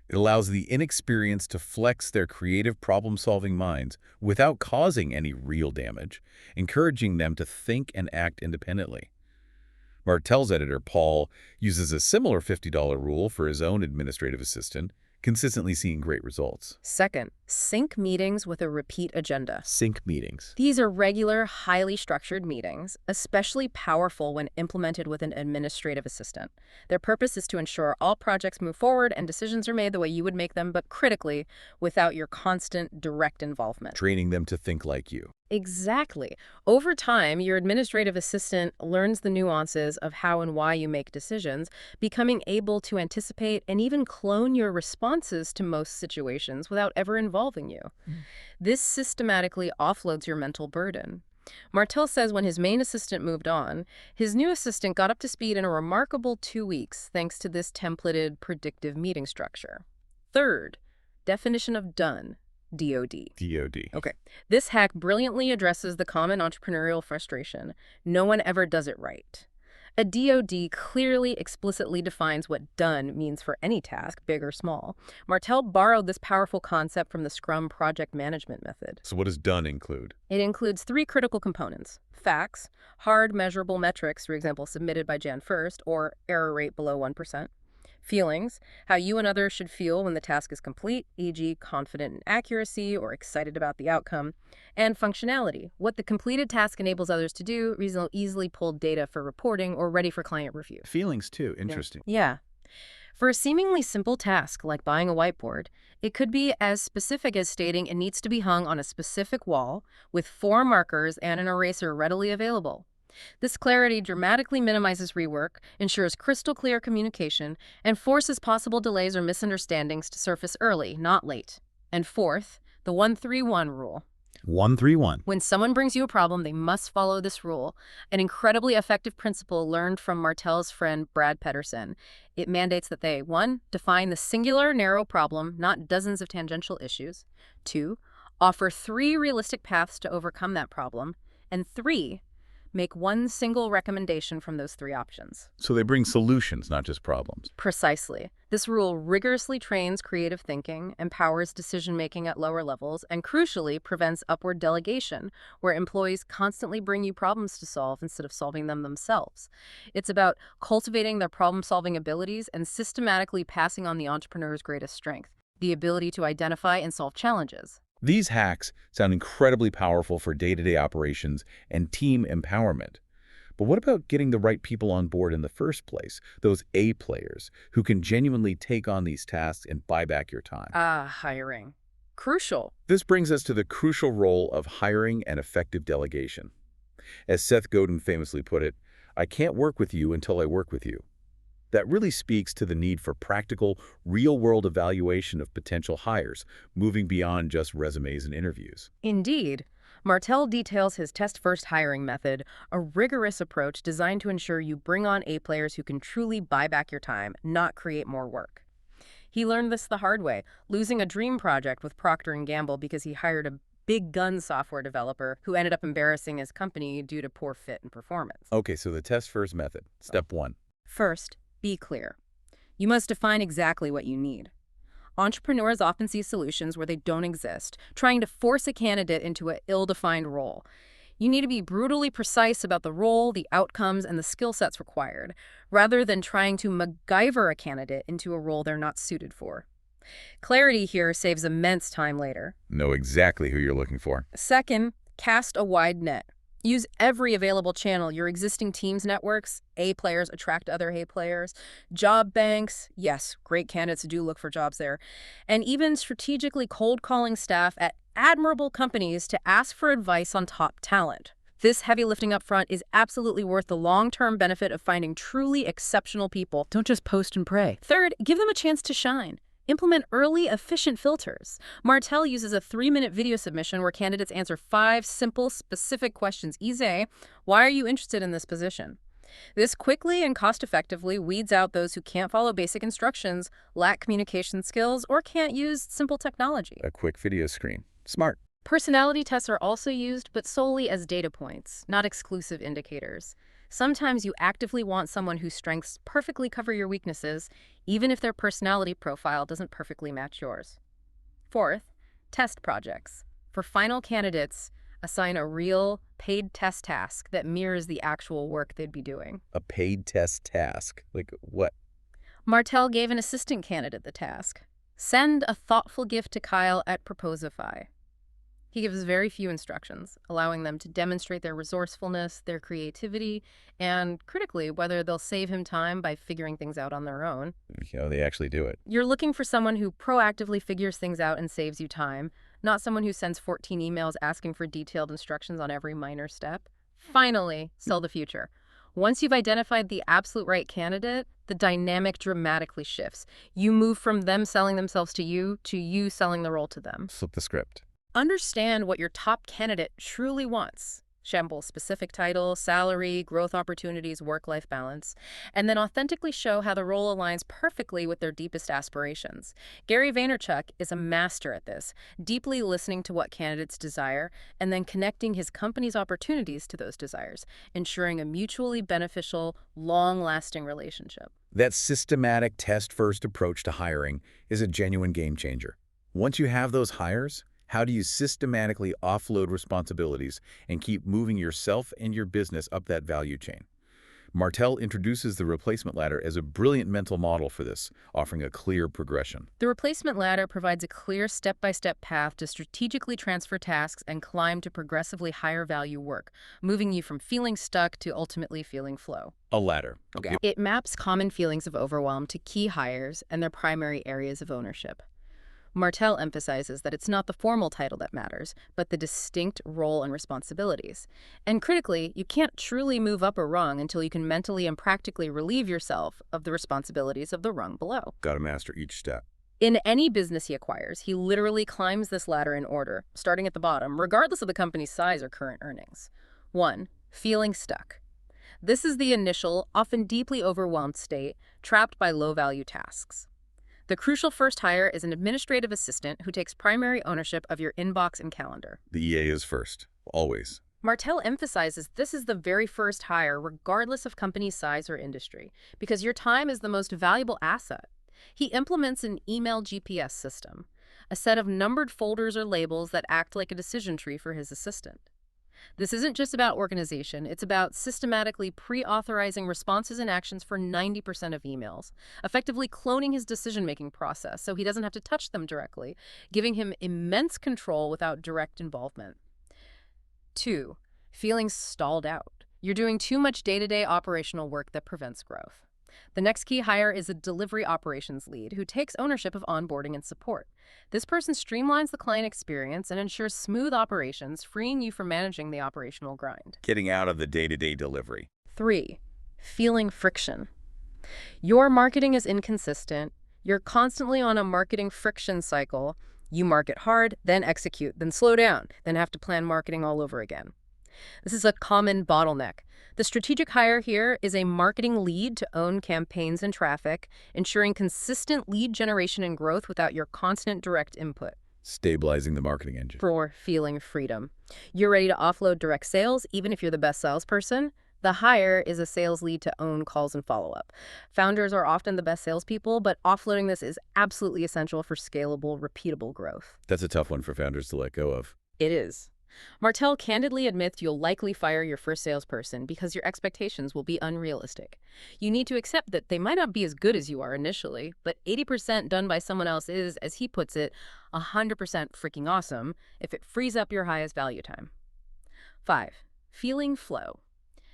It allows the inexperienced to flex their creative problem-solving minds without causing any real damage, encouraging them to think and act independently. Martel's editor, Paul, uses a similar $50 rule for his own administrative assistant, consistently seeing great results. Second, sync meetings with a repeat agenda. Sync meetings. These are regular, highly structured meetings, especially powerful when implemented with an administrative assistant. Their purpose is to ensure all projects move forward and decisions are made the way you would make them, but critically, without your constant, direct involvement. Training them to think like you. Exactly. Over time, your administrative assistant learns the nuances of how and why you make decisions, becoming able to anticipate and even clone your responses to most situations without ever involving you. This systematically offloads your mental burden. Martel says when his main assistant moved on, his new assistant got up to speed in a remarkable 2 weeks thanks to this templated, predictive meeting structure. Third, definition of done. DOD. DOD. Okay. This hack brilliantly addresses the common entrepreneurial frustration. No one ever does it right. A DOD clearly, explicitly defines what done means for any task, big or small. Martel borrowed this powerful concept from the Scrum project management method. So what does done include? It includes 3 critical components. Facts, hard measurable metrics, for example, submitted by Jan 1st, or error rate below 1%. Feelings, how you and others should feel when the task is complete, e.g. confident in accuracy or excited about the outcome. And functionality, what the completed task enables others to do, easily pulled data for reporting or ready for client review. Feelings too. Interesting. Yeah. For a seemingly simple task like buying a whiteboard, it could be as specific as stating it needs to be hung on a specific wall with 4 markers and an eraser readily available. This clarity dramatically minimizes rework, ensures crystal clear communication, and forces possible delays or misunderstandings to surface early, not late. And fourth, the 1-3-1 rule. 1-3-1. When someone brings you a problem, they must follow this rule, an incredibly effective principle learned from Martel's friend Brad Pedersen. It mandates that they, 1, define the singular, narrow problem, not dozens of tangential issues. 2, offer 3 realistic paths to overcome that problem. And 3, make 1 single recommendation from those 3 options. So they bring solutions, not just problems. Precisely. This rule rigorously trains creative thinking, empowers decision-making at lower levels, and crucially prevents upward delegation, where employees constantly bring you problems to solve instead of solving them themselves. It's about cultivating their problem-solving abilities and systematically passing on the entrepreneur's greatest strength, the ability to identify and solve challenges. These hacks sound incredibly powerful for day-to-day operations and team empowerment. But what about getting the right people on board in the first place? Those A players who can genuinely take on these tasks and buy back your time. Hiring. Crucial. This brings us to the crucial role of hiring and effective delegation. As Seth Godin famously put it, "I can't work with you until I work with you." That really speaks to the need for practical, real-world evaluation of potential hires, moving beyond just resumes and interviews. Indeed. Martel details his test-first hiring method, a rigorous approach designed to ensure you bring on A players who can truly buy back your time, not create more work. He learned this the hard way, losing a dream project with Procter & Gamble because he hired a big gun software developer who ended up embarrassing his company due to poor fit and performance. Okay, so the test-first method. Step 1. First, be clear. You must define exactly what you need. Entrepreneurs often see solutions where they don't exist, trying to force a candidate into an ill-defined role. You need to be brutally precise about the role, the outcomes, and the skill sets required, rather than trying to MacGyver a candidate into a role they're not suited for. Clarity here saves immense time later. Know exactly who you're looking for. Second, cast a wide net. Use every available channel, your existing team's networks, A players attract other A players, job banks, yes, great candidates do look for jobs there, and even strategically cold calling staff at admirable companies to ask for advice on top talent. This heavy lifting up front is absolutely worth the long-term benefit of finding truly exceptional people. Don't just post and pray. Third, give them a chance to shine. Implement early, efficient filters. Martel uses a 3-minute video submission where candidates answer 5 simple, specific questions. Easy. Why are you interested in this position? This quickly and cost-effectively weeds out those who can't follow basic instructions, lack communication skills, or can't use simple technology. A quick video screen. Smart. Personality tests are also used, but solely as data points, not exclusive indicators. Sometimes you actively want someone whose strengths perfectly cover your weaknesses, even if their personality profile doesn't perfectly match yours. Fourth, test projects. For final candidates, assign a real, paid test task that mirrors the actual work they'd be doing. A paid test task? Like what? Martel gave an assistant candidate the task. Send a thoughtful gift to Kyle at Proposify. He gives very few instructions, allowing them to demonstrate their resourcefulness, their creativity, and, critically, whether they'll save him time by figuring things out on their own. They actually do it. You're looking for someone who proactively figures things out and saves you time, not someone who sends 14 emails asking for detailed instructions on every minor step. Finally, sell the future. Once you've identified the absolute right candidate, the dynamic dramatically shifts. You move from them selling themselves to you selling the role to them. Flip the script. Understand what your top candidate truly wants. Shamble specific title, salary, growth opportunities, work-life balance, and then authentically show how the role aligns perfectly with their deepest aspirations. Gary Vaynerchuk is a master at this, deeply listening to what candidates desire and then connecting his company's opportunities to those desires, ensuring a mutually beneficial, long-lasting relationship. That systematic test-first approach to hiring is a genuine game changer. Once you have those hires, how do you systematically offload responsibilities and keep moving yourself and your business up that value chain? Martel introduces the replacement ladder as a brilliant mental model for this, offering a clear progression. The replacement ladder provides a clear step-by-step path to strategically transfer tasks and climb to progressively higher value work, moving you from feeling stuck to ultimately feeling flow. A ladder. Okay. It maps common feelings of overwhelm to key hires and their primary areas of ownership. Martel emphasizes that it's not the formal title that matters, but the distinct role and responsibilities. And critically, you can't truly move up a rung until you can mentally and practically relieve yourself of the responsibilities of the rung below. Gotta master each step. In any business he acquires, he literally climbs this ladder in order, starting at the bottom, regardless of the company's size or current earnings. 1. Feeling stuck. This is the initial, often deeply overwhelmed state, trapped by low-value tasks. The crucial first hire is an administrative assistant who takes primary ownership of your inbox and calendar. The EA is first, always. Martel emphasizes this is the very first hire regardless of company size or industry, because your time is the most valuable asset. He implements an email GPS system, a set of numbered folders or labels that act like a decision tree for his assistant. This isn't just about organization. It's about systematically pre-authorizing responses and actions for 90% of emails, effectively cloning his decision-making process so he doesn't have to touch them directly, giving him immense control without direct involvement. 2. Feeling stalled out. You're doing too much day-to-day operational work that prevents growth. The next key hire is a delivery operations lead who takes ownership of onboarding and support. This person streamlines the client experience and ensures smooth operations, freeing you from managing the operational grind. Getting out of the day-to-day delivery. 3. Feeling friction. Your marketing is inconsistent. You're constantly on a marketing friction cycle. You market hard, then execute, then slow down, then have to plan marketing all over again. This is a common bottleneck. The strategic hire here is a marketing lead to own campaigns and traffic, ensuring consistent lead generation and growth without your constant direct input. Stabilizing the marketing engine. 4. Feeling freedom. You're ready to offload direct sales, even if you're the best salesperson. The hire is a sales lead to own calls and follow-up. Founders are often the best salespeople, but offloading this is absolutely essential for scalable, repeatable growth. That's a tough one for founders to let go of. It is. Martel candidly admits you'll likely fire your first salesperson because your expectations will be unrealistic. You need to accept that they might not be as good as you are initially, but 80% done by someone else is, as he puts it, 100% freaking awesome if it frees up your highest value time. 5. Feeling flow.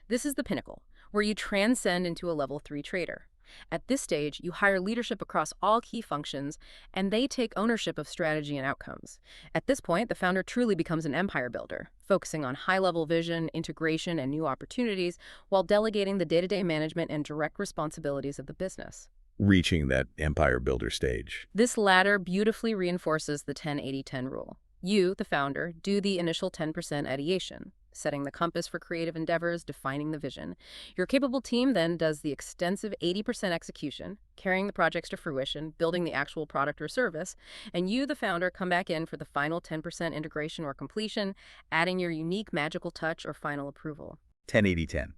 This is the pinnacle, where you transcend into a level 3 trader. At this stage, you hire leadership across all key functions, and they take ownership of strategy and outcomes. At this point, the founder truly becomes an empire builder, focusing on high-level vision, integration, and new opportunities, while delegating the day-to-day management and direct responsibilities of the business. Reaching that empire builder stage. This latter beautifully reinforces the 10-80-10 rule. You, the founder, do the initial 10% ideation, setting the compass for creative endeavors, defining the vision. Your capable team then does the extensive 80% execution, carrying the projects to fruition, building the actual product or service, and you, the founder, come back in for the final 10% integration or completion, adding your unique magical touch or final approval. 10-80-10.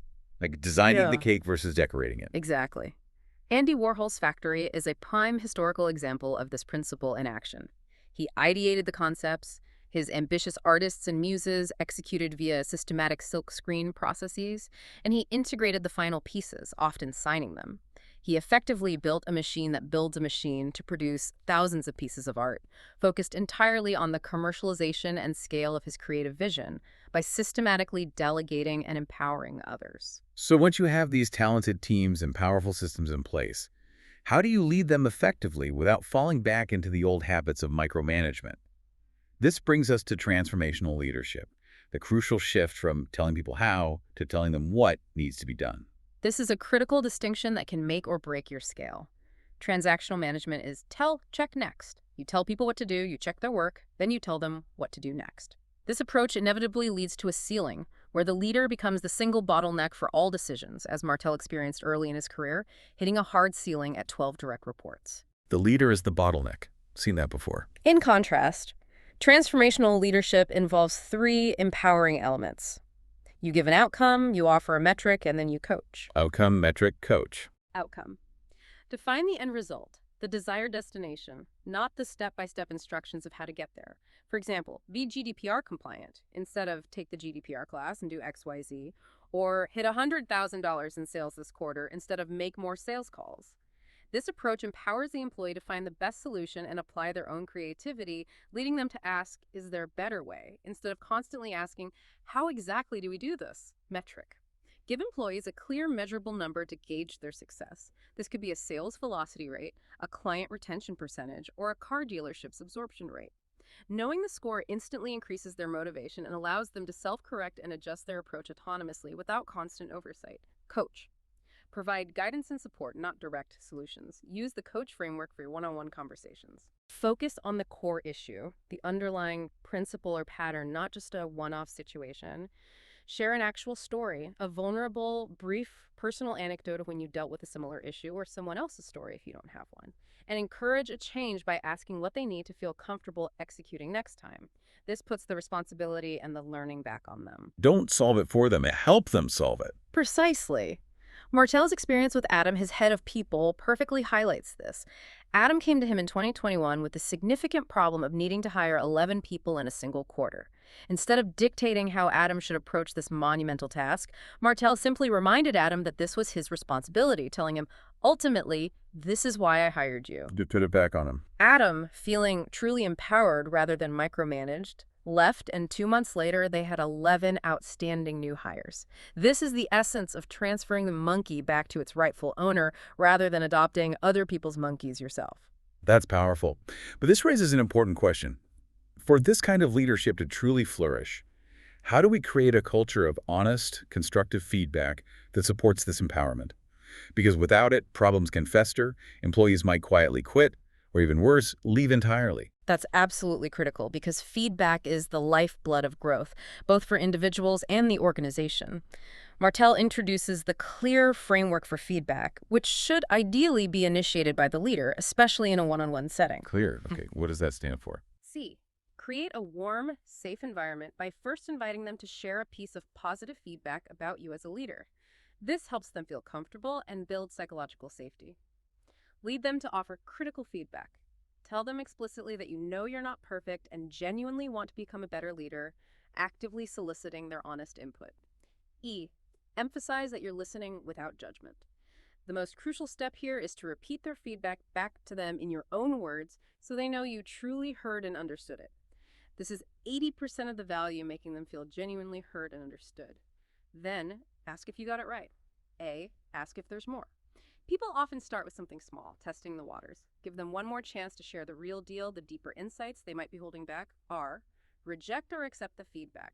Like designing the cake versus decorating it. Exactly. Andy Warhol's factory is a prime historical example of this principle in action. He ideated the concepts. His ambitious artists and muses executed via systematic silkscreen processes, and he integrated the final pieces, often signing them. He effectively built a machine that builds a machine to produce thousands of pieces of art, focused entirely on the commercialization and scale of his creative vision by systematically delegating and empowering others. So once you have these talented teams and powerful systems in place, how do you lead them effectively without falling back into the old habits of micromanagement? This brings us to transformational leadership, the crucial shift from telling people how to telling them what needs to be done. This is a critical distinction that can make or break your scale. Transactional management is tell, check, next. You tell people what to do, you check their work, then you tell them what to do next. This approach inevitably leads to a ceiling, where the leader becomes the single bottleneck for all decisions, as Martel experienced early in his career, hitting a hard ceiling at 12 direct reports. The leader is the bottleneck. Seen that before. In contrast, transformational leadership involves 3 empowering elements. You give an outcome, you offer a metric, and then you coach. Outcome, metric, coach. Outcome. Define the end result, the desired destination, not the step-by-step instructions of how to get there. For example, be GDPR compliant instead of take the GDPR class and do XYZ, or hit $100,000 in sales this quarter instead of make more sales calls. This approach empowers the employee to find the best solution and apply their own creativity, leading them to ask, is there a better way, instead of constantly asking, how exactly do we do this? Metric. Give employees a clear, measurable number to gauge their success. This could be a sales velocity rate, a client retention percentage, or a car dealership's absorption rate. Knowing the score instantly increases their motivation and allows them to self-correct and adjust their approach autonomously without constant oversight. Coach. Provide guidance and support, not direct solutions. Use the coach framework for your one-on-one conversations. Focus on the core issue, the underlying principle or pattern, not just a one-off situation. Share an actual story, a vulnerable, brief, personal anecdote of when you dealt with a similar issue or someone else's story if you don't have one. And encourage a change by asking what they need to feel comfortable executing next time. This puts the responsibility and the learning back on them. Don't solve it for them. Help them solve it. Precisely. Martel's experience with Adam, his head of people, perfectly highlights this. Adam came to him in 2021 with the significant problem of needing to hire 11 people in a single quarter. Instead of dictating how Adam should approach this monumental task, Martel simply reminded Adam that this was his responsibility, telling him, ultimately, this is why I hired you. To put it back on him. Adam, feeling truly empowered rather than micromanaged, left, and 2 months later, they had 11 outstanding new hires. This is the essence of transferring the monkey back to its rightful owner rather than adopting other people's monkeys yourself. That's powerful. But this raises an important question. For this kind of leadership to truly flourish, how do we create a culture of honest, constructive feedback that supports this empowerment? Because without it, problems can fester, employees might quietly quit, or even worse, leave entirely. That's absolutely critical because feedback is the lifeblood of growth, both for individuals and the organization. Martel introduces the clear framework for feedback, which should ideally be initiated by the leader, especially in a one-on-one setting. Clear. Okay, what does that stand for? C. Create a warm, safe environment by first inviting them to share a piece of positive feedback about you as a leader. This helps them feel comfortable and build psychological safety. Lead them to offer critical feedback. Tell them explicitly that you know you're not perfect and genuinely want to become a better leader, actively soliciting their honest input. E. Emphasize that you're listening without judgment. The most crucial step here is to repeat their feedback back to them in your own words so they know you truly heard and understood it. This is 80% of the value, making them feel genuinely heard and understood. Then, ask if you got it right. A. Ask if there's more. People often start with something small, testing the waters. Give them one more chance to share the real deal, the deeper insights they might be holding back. R. Reject or accept the feedback.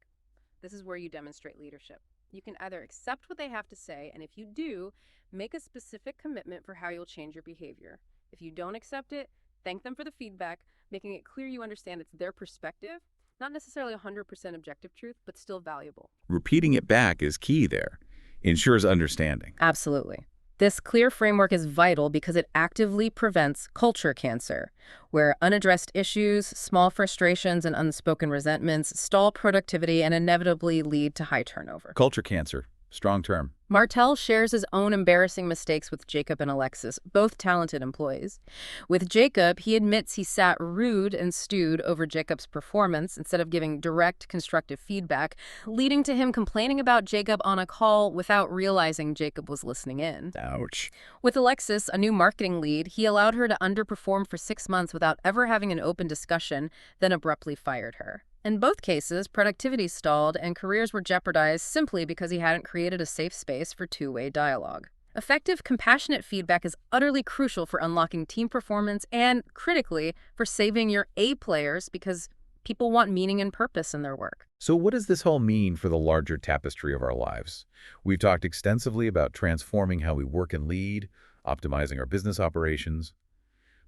This is where you demonstrate leadership. You can either accept what they have to say, and if you do, make a specific commitment for how you'll change your behavior. If you don't accept it, thank them for the feedback, making it clear you understand it's their perspective, not necessarily 100% objective truth, but still valuable. Repeating it back is key there. Ensures understanding. Absolutely. This clear framework is vital because it actively prevents culture cancer, where unaddressed issues, small frustrations, and unspoken resentments stall productivity and inevitably lead to high turnover. Culture cancer. Strong term. Martel shares his own embarrassing mistakes with Jacob and Alexis, both talented employees. With Jacob, he admits he sat rude and stewed over Jacob's performance instead of giving direct, constructive feedback, leading to him complaining about Jacob on a call without realizing Jacob was listening in. Ouch. With Alexis, a new marketing lead, he allowed her to underperform for 6 months without ever having an open discussion, then abruptly fired her. In both cases, productivity stalled and careers were jeopardized simply because he hadn't created a safe space for two-way dialogue. Effective, compassionate feedback is utterly crucial for unlocking team performance and, critically, for saving your A players because people want meaning and purpose in their work. So what does this all mean for the larger tapestry of our lives? We've talked extensively about transforming how we work and lead, optimizing our business operations.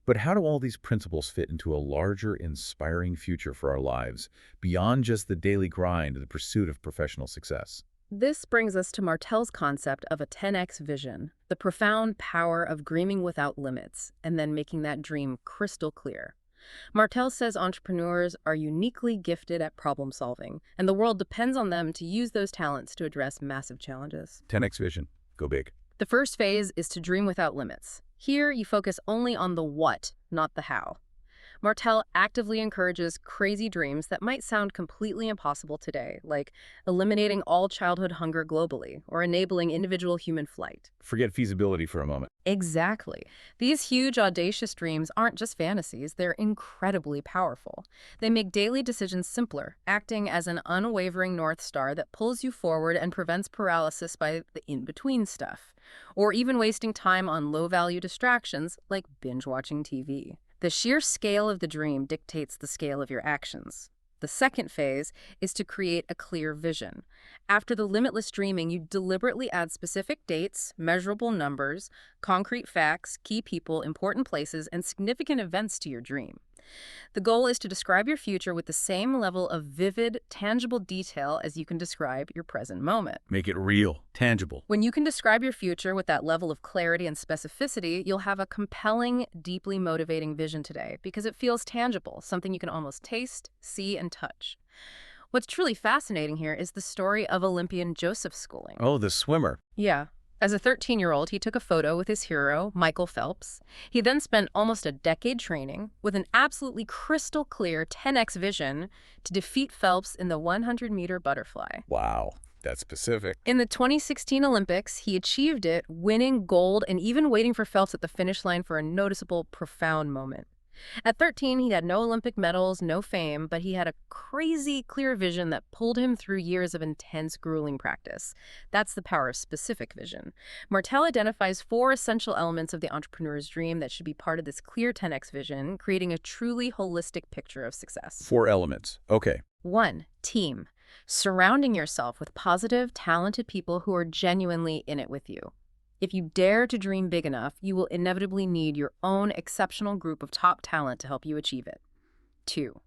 But how do all these principles fit into a larger, inspiring future for our lives, beyond just the daily grind and the pursuit of professional success? This brings us to Martel's concept of a 10x vision, the profound power of dreaming without limits, and then making that dream crystal clear. Martel says entrepreneurs are uniquely gifted at problem solving, and the world depends on them to use those talents to address massive challenges. 10x vision. Go big. The first phase is to dream without limits. Here, you focus only on the what, not the how. Martel actively encourages crazy dreams that might sound completely impossible today, like eliminating all childhood hunger globally or enabling individual human flight. Forget feasibility for a moment. Exactly. These huge, audacious dreams aren't just fantasies, they're incredibly powerful. They make daily decisions simpler, acting as an unwavering North Star that pulls you forward and prevents paralysis by the in-between stuff, or even wasting time on low-value distractions like binge-watching TV. The sheer scale of the dream dictates the scale of your actions. The second phase is to create a clear vision. After the limitless dreaming, you deliberately add specific dates, measurable numbers, concrete facts, key people, important places, and significant events to your dream. The goal is to describe your future with the same level of vivid, tangible detail as you can describe your present moment. Make it real, tangible. When you can describe your future with that level of clarity and specificity, you'll have a compelling, deeply motivating vision today because it feels tangible, something you can almost taste, see, and touch. What's truly fascinating here is the story of Olympian Joseph Schooling. Oh, the swimmer. Yeah. As a 13-year-old, he took a photo with his hero, Michael Phelps. He then spent almost a decade training with an absolutely crystal clear 10x vision to defeat Phelps in the 100-meter butterfly. Wow, that's specific. In the 2016 Olympics, he achieved it, winning gold and even waiting for Phelps at the finish line for a noticeable, profound moment. At 13, he had no Olympic medals, no fame, but he had a crazy, clear vision that pulled him through years of intense, grueling practice. That's the power of specific vision. Martel identifies 4 essential elements of the entrepreneur's dream that should be part of this clear 10x vision, creating a truly holistic picture of success. 4 elements. Okay. 1. Team. Surrounding yourself with positive, talented people who are genuinely in it with you. If you dare to dream big enough, you will inevitably need your own exceptional group of top talent to help you achieve it. 2.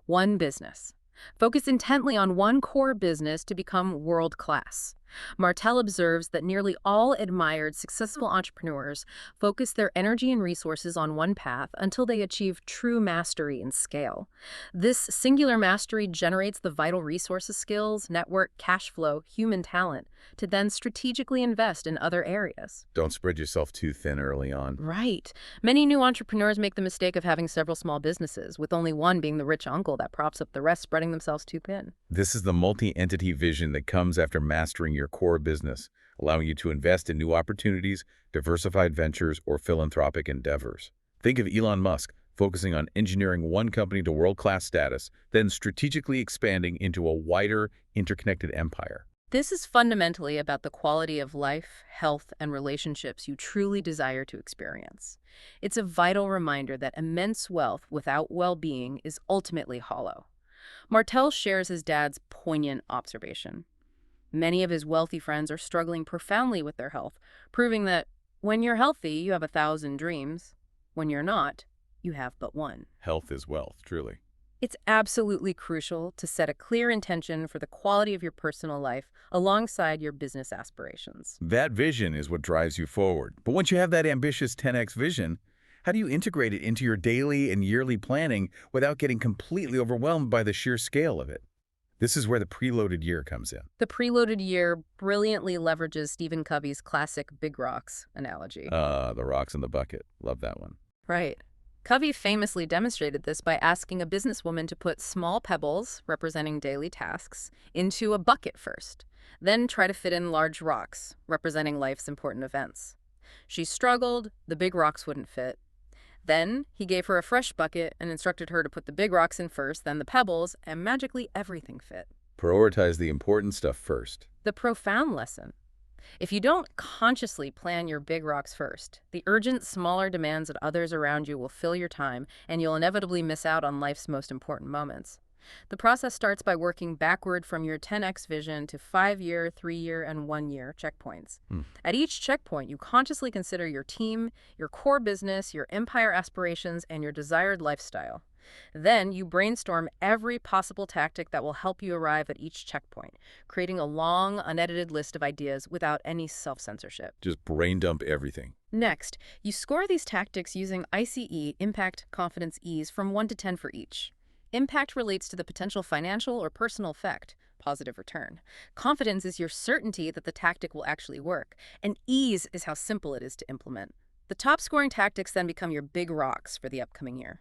One business. Focus intently on one core business to become world-class. Martel observes that nearly all admired successful entrepreneurs focus their energy and resources on one path until they achieve true mastery and scale. This singular mastery generates the vital resources, skills, network, cash flow, human talent to then strategically invest in other areas. Don't spread yourself too thin early on. Right. Many new entrepreneurs make the mistake of having several small businesses, with only one being the rich uncle that props up the rest, spreading themselves too thin. This is the multi-entity vision that comes after mastering your core business, allowing you to invest in new opportunities, diversified ventures, or philanthropic endeavors. Think of Elon Musk focusing on engineering one company to world-class status, then strategically expanding into a wider, interconnected empire. This is fundamentally about the quality of life, health, and relationships you truly desire to experience. It's a vital reminder that immense wealth without well-being is ultimately hollow. Martel shares his dad's poignant observation. Many of his wealthy friends are struggling profoundly with their health, proving that when you're healthy, you have 1,000 dreams. When you're not, you have but one. Health is wealth, truly. It's absolutely crucial to set a clear intention for the quality of your personal life alongside your business aspirations. That vision is what drives you forward. But once you have that ambitious 10x vision, how do you integrate it into your daily and yearly planning without getting completely overwhelmed by the sheer scale of it? This is where the preloaded year comes in. The preloaded year brilliantly leverages Stephen Covey's classic big rocks analogy. The rocks in the bucket. Love that one. Right. Covey famously demonstrated this by asking a businesswoman to put small pebbles, representing daily tasks, into a bucket first, then try to fit in large rocks, representing life's important events. She struggled, the big rocks wouldn't fit. Then he gave her a fresh bucket and instructed her to put the big rocks in first, then the pebbles, and magically everything fit. Prioritize the important stuff first. The profound lesson. If you don't consciously plan your big rocks first, the urgent, smaller demands of others around you will fill your time, and you'll inevitably miss out on life's most important moments. The process starts by working backward from your 10x vision to 5-year, 3-year, and 1-year checkpoints. At each checkpoint, you consciously consider your team, your core business, your empire aspirations, and your desired lifestyle. Then you brainstorm every possible tactic that will help you arrive at each checkpoint, creating a long, unedited list of ideas without any self-censorship. Just brain dump everything. Next, you score these tactics using ICE, Impact, Confidence, Ease, from 1 to 10 for each. Impact relates to the potential financial or personal effect, positive return. Confidence is your certainty that the tactic will actually work, and ease is how simple it is to implement. The top scoring tactics then become your big rocks for the upcoming year.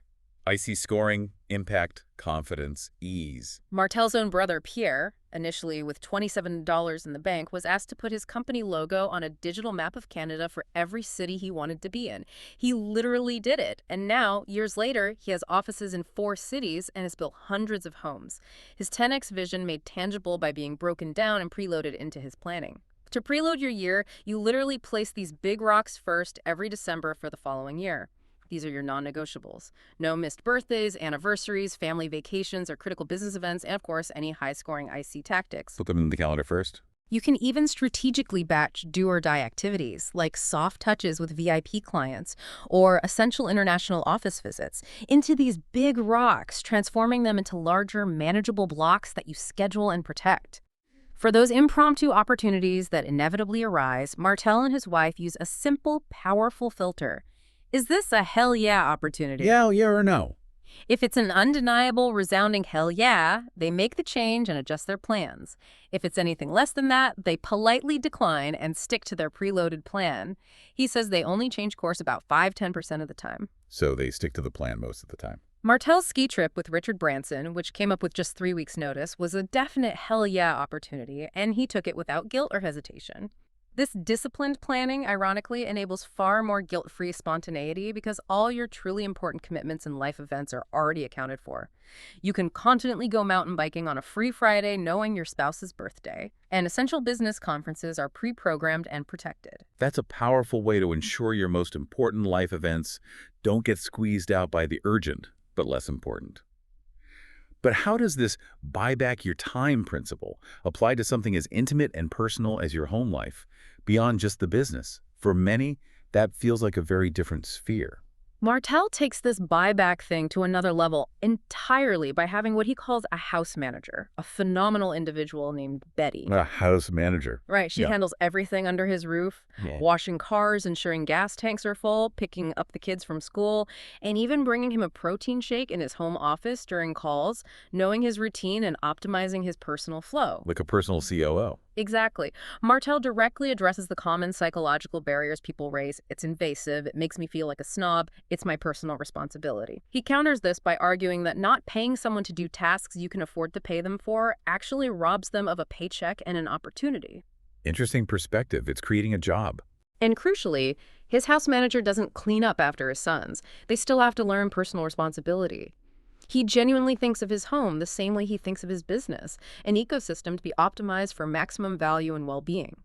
IC scoring, impact, confidence, ease. Martel's own brother, Pierre, initially with $27 in the bank, was asked to put his company logo on a digital map of Canada for every city he wanted to be in. He literally did it, and now, years later, he has offices in 4 cities and has built hundreds of homes. His 10x vision made tangible by being broken down and preloaded into his planning. To preload your year, you literally place these big rocks first every December for the following year. These are your non-negotiables. No missed birthdays, anniversaries, family vacations, or critical business events, and of course, any high-scoring IC tactics. Put them in the calendar first. You can even strategically batch do-or-die activities, like soft touches with VIP clients or essential international office visits, into these big rocks, transforming them into larger, manageable blocks that you schedule and protect. For those impromptu opportunities that inevitably arise, Martel and his wife use a simple, powerful filter. Is this a hell yeah opportunity? Yeah or no? If it's an undeniable, resounding hell yeah, they make the change and adjust their plans. If it's anything less than that, they politely decline and stick to their preloaded plan. He says they only change course about 5–10% of the time. So they stick to the plan most of the time. Martel's ski trip with Richard Branson, which came up with just 3 weeks' notice, was a definite hell yeah opportunity, and he took it without guilt or hesitation. This disciplined planning, ironically, enables far more guilt-free spontaneity because all your truly important commitments and life events are already accounted for. You can confidently go mountain biking on a free Friday knowing your spouse's birthday, and essential business conferences are pre-programmed and protected. That's a powerful way to ensure your most important life events don't get squeezed out by the urgent, but less important. But how does this buy back your time principle apply to something as intimate and personal as your home life, beyond just the business? For many, that feels like a very different sphere. Martel takes this buyback thing to another level entirely by having what he calls a house manager, a phenomenal individual named Betty. A house manager. Right, she handles everything under his roof, washing cars, ensuring gas tanks are full, picking up the kids from school, and even bringing him a protein shake in his home office during calls, knowing his routine and optimizing his personal flow. Like a personal COO. Exactly. Martel directly addresses the common psychological barriers people raise. It's invasive, it makes me feel like a snob, it's my personal responsibility. He counters this by arguing that not paying someone to do tasks you can afford to pay them for actually robs them of a paycheck and an opportunity. Interesting perspective. It's creating a job. And crucially, his house manager doesn't clean up after his sons. They still have to learn personal responsibility. He genuinely thinks of his home the same way he thinks of his business, an ecosystem to be optimized for maximum value and well-being.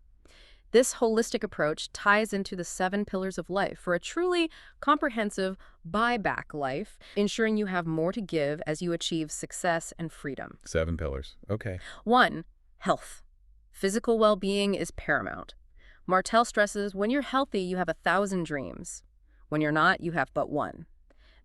This holistic approach ties into the 7 pillars of life for a truly comprehensive buyback life, ensuring you have more to give as you achieve success and freedom. 7 pillars. Okay. 1. Health. Physical well-being is paramount. Martel stresses when you're healthy, you have 1,000 dreams. When you're not, you have but one.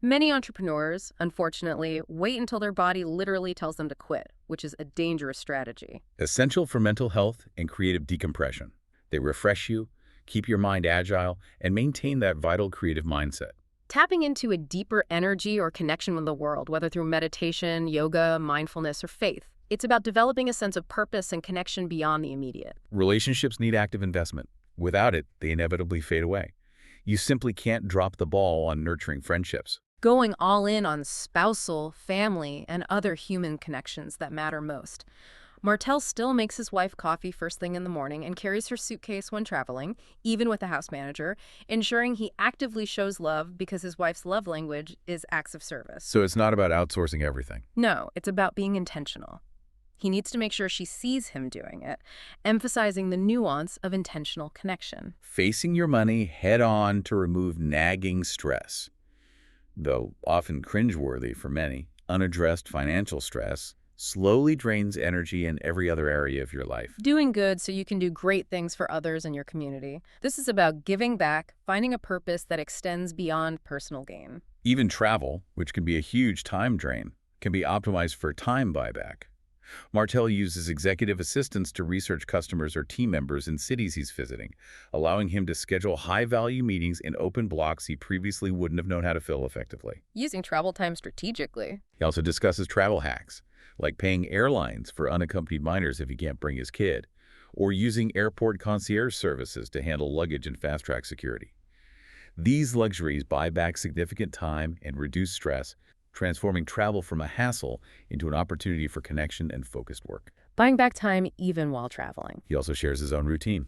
Many entrepreneurs, unfortunately, wait until their body literally tells them to quit, which is a dangerous strategy. Essential for mental health and creative decompression. They refresh you, keep your mind agile, and maintain that vital creative mindset. Tapping into a deeper energy or connection with the world, whether through meditation, yoga, mindfulness, or faith. It's about developing a sense of purpose and connection beyond the immediate. Relationships need active investment. Without it, they inevitably fade away. You simply can't drop the ball on nurturing friendships. Going all in on spousal, family, and other human connections that matter most. Martel still makes his wife coffee first thing in the morning and carries her suitcase when traveling, even with a house manager, ensuring he actively shows love because his wife's love language is acts of service. So it's not about outsourcing everything. No, it's about being intentional. He needs to make sure she sees him doing it, emphasizing the nuance of intentional connection. Facing your money head-on to remove nagging stress. Though often cringeworthy for many, unaddressed financial stress slowly drains energy in every other area of your life. Doing good so you can do great things for others in your community. This is about giving back, finding a purpose that extends beyond personal gain. Even travel, which can be a huge time drain, can be optimized for time buyback. Martel uses executive assistants to research customers or team members in cities he's visiting, allowing him to schedule high-value meetings in open blocks he previously wouldn't have known how to fill effectively. Using travel time strategically. He also discusses travel hacks, like paying airlines for unaccompanied minors if he can't bring his kid, or using airport concierge services to handle luggage and fast-track security. These luxuries buy back significant time and reduce stress, transforming travel from a hassle into an opportunity for connection and focused work. Buying back time even while traveling. He also shares his own routine.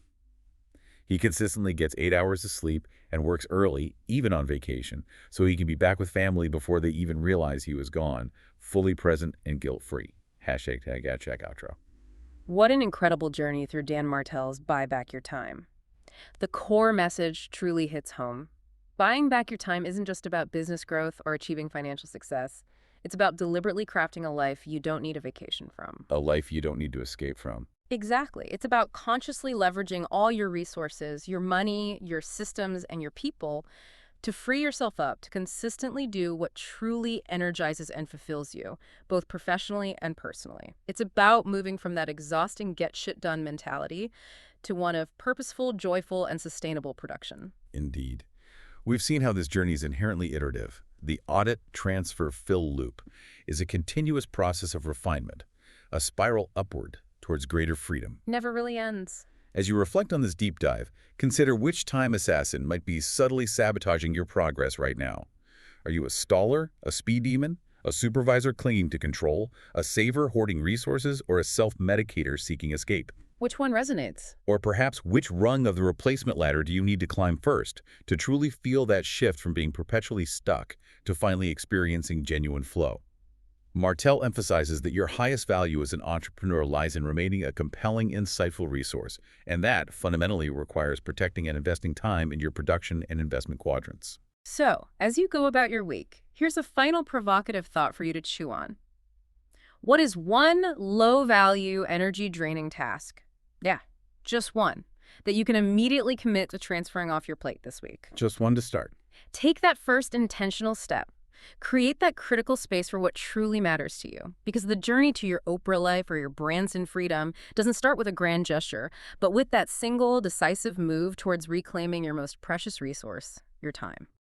He consistently gets 8 hours of sleep and works early, even on vacation, so he can be back with family before they even realize he was gone, fully present and guilt-free. Hashtag ad check outro. What an incredible journey through Dan Martel's Buy Back Your Time. The core message truly hits home. Buying back your time isn't just about business growth or achieving financial success. It's about deliberately crafting a life you don't need a vacation from. A life you don't need to escape from. Exactly. It's about consciously leveraging all your resources, your money, your systems, and your people to free yourself up to consistently do what truly energizes and fulfills you, both professionally and personally. It's about moving from that exhausting get-shit-done mentality to one of purposeful, joyful, and sustainable production. Indeed. We've seen how this journey is inherently iterative. The audit, transfer, fill loop is a continuous process of refinement, a spiral upward towards greater freedom. Never really ends. As you reflect on this deep dive, consider which time assassin might be subtly sabotaging your progress right now. Are you a staller, a speed demon, a supervisor clinging to control, a saver hoarding resources, or a self-medicator seeking escape? Which one resonates? Or perhaps which rung of the replacement ladder do you need to climb first to truly feel that shift from being perpetually stuck to finally experiencing genuine flow? Martel emphasizes that your highest value as an entrepreneur lies in remaining a compelling, insightful resource, and that fundamentally requires protecting and investing time in your production and investment quadrants. So, as you go about your week, here's a final provocative thought for you to chew on. What is one low-value, energy-draining task? Yeah, just one, that you can immediately commit to transferring off your plate this week. Just one to start. Take that first intentional step. Create that critical space for what truly matters to you. Because the journey to your Oprah life or your Branson freedom doesn't start with a grand gesture, but with that single, decisive move towards reclaiming your most precious resource, your time.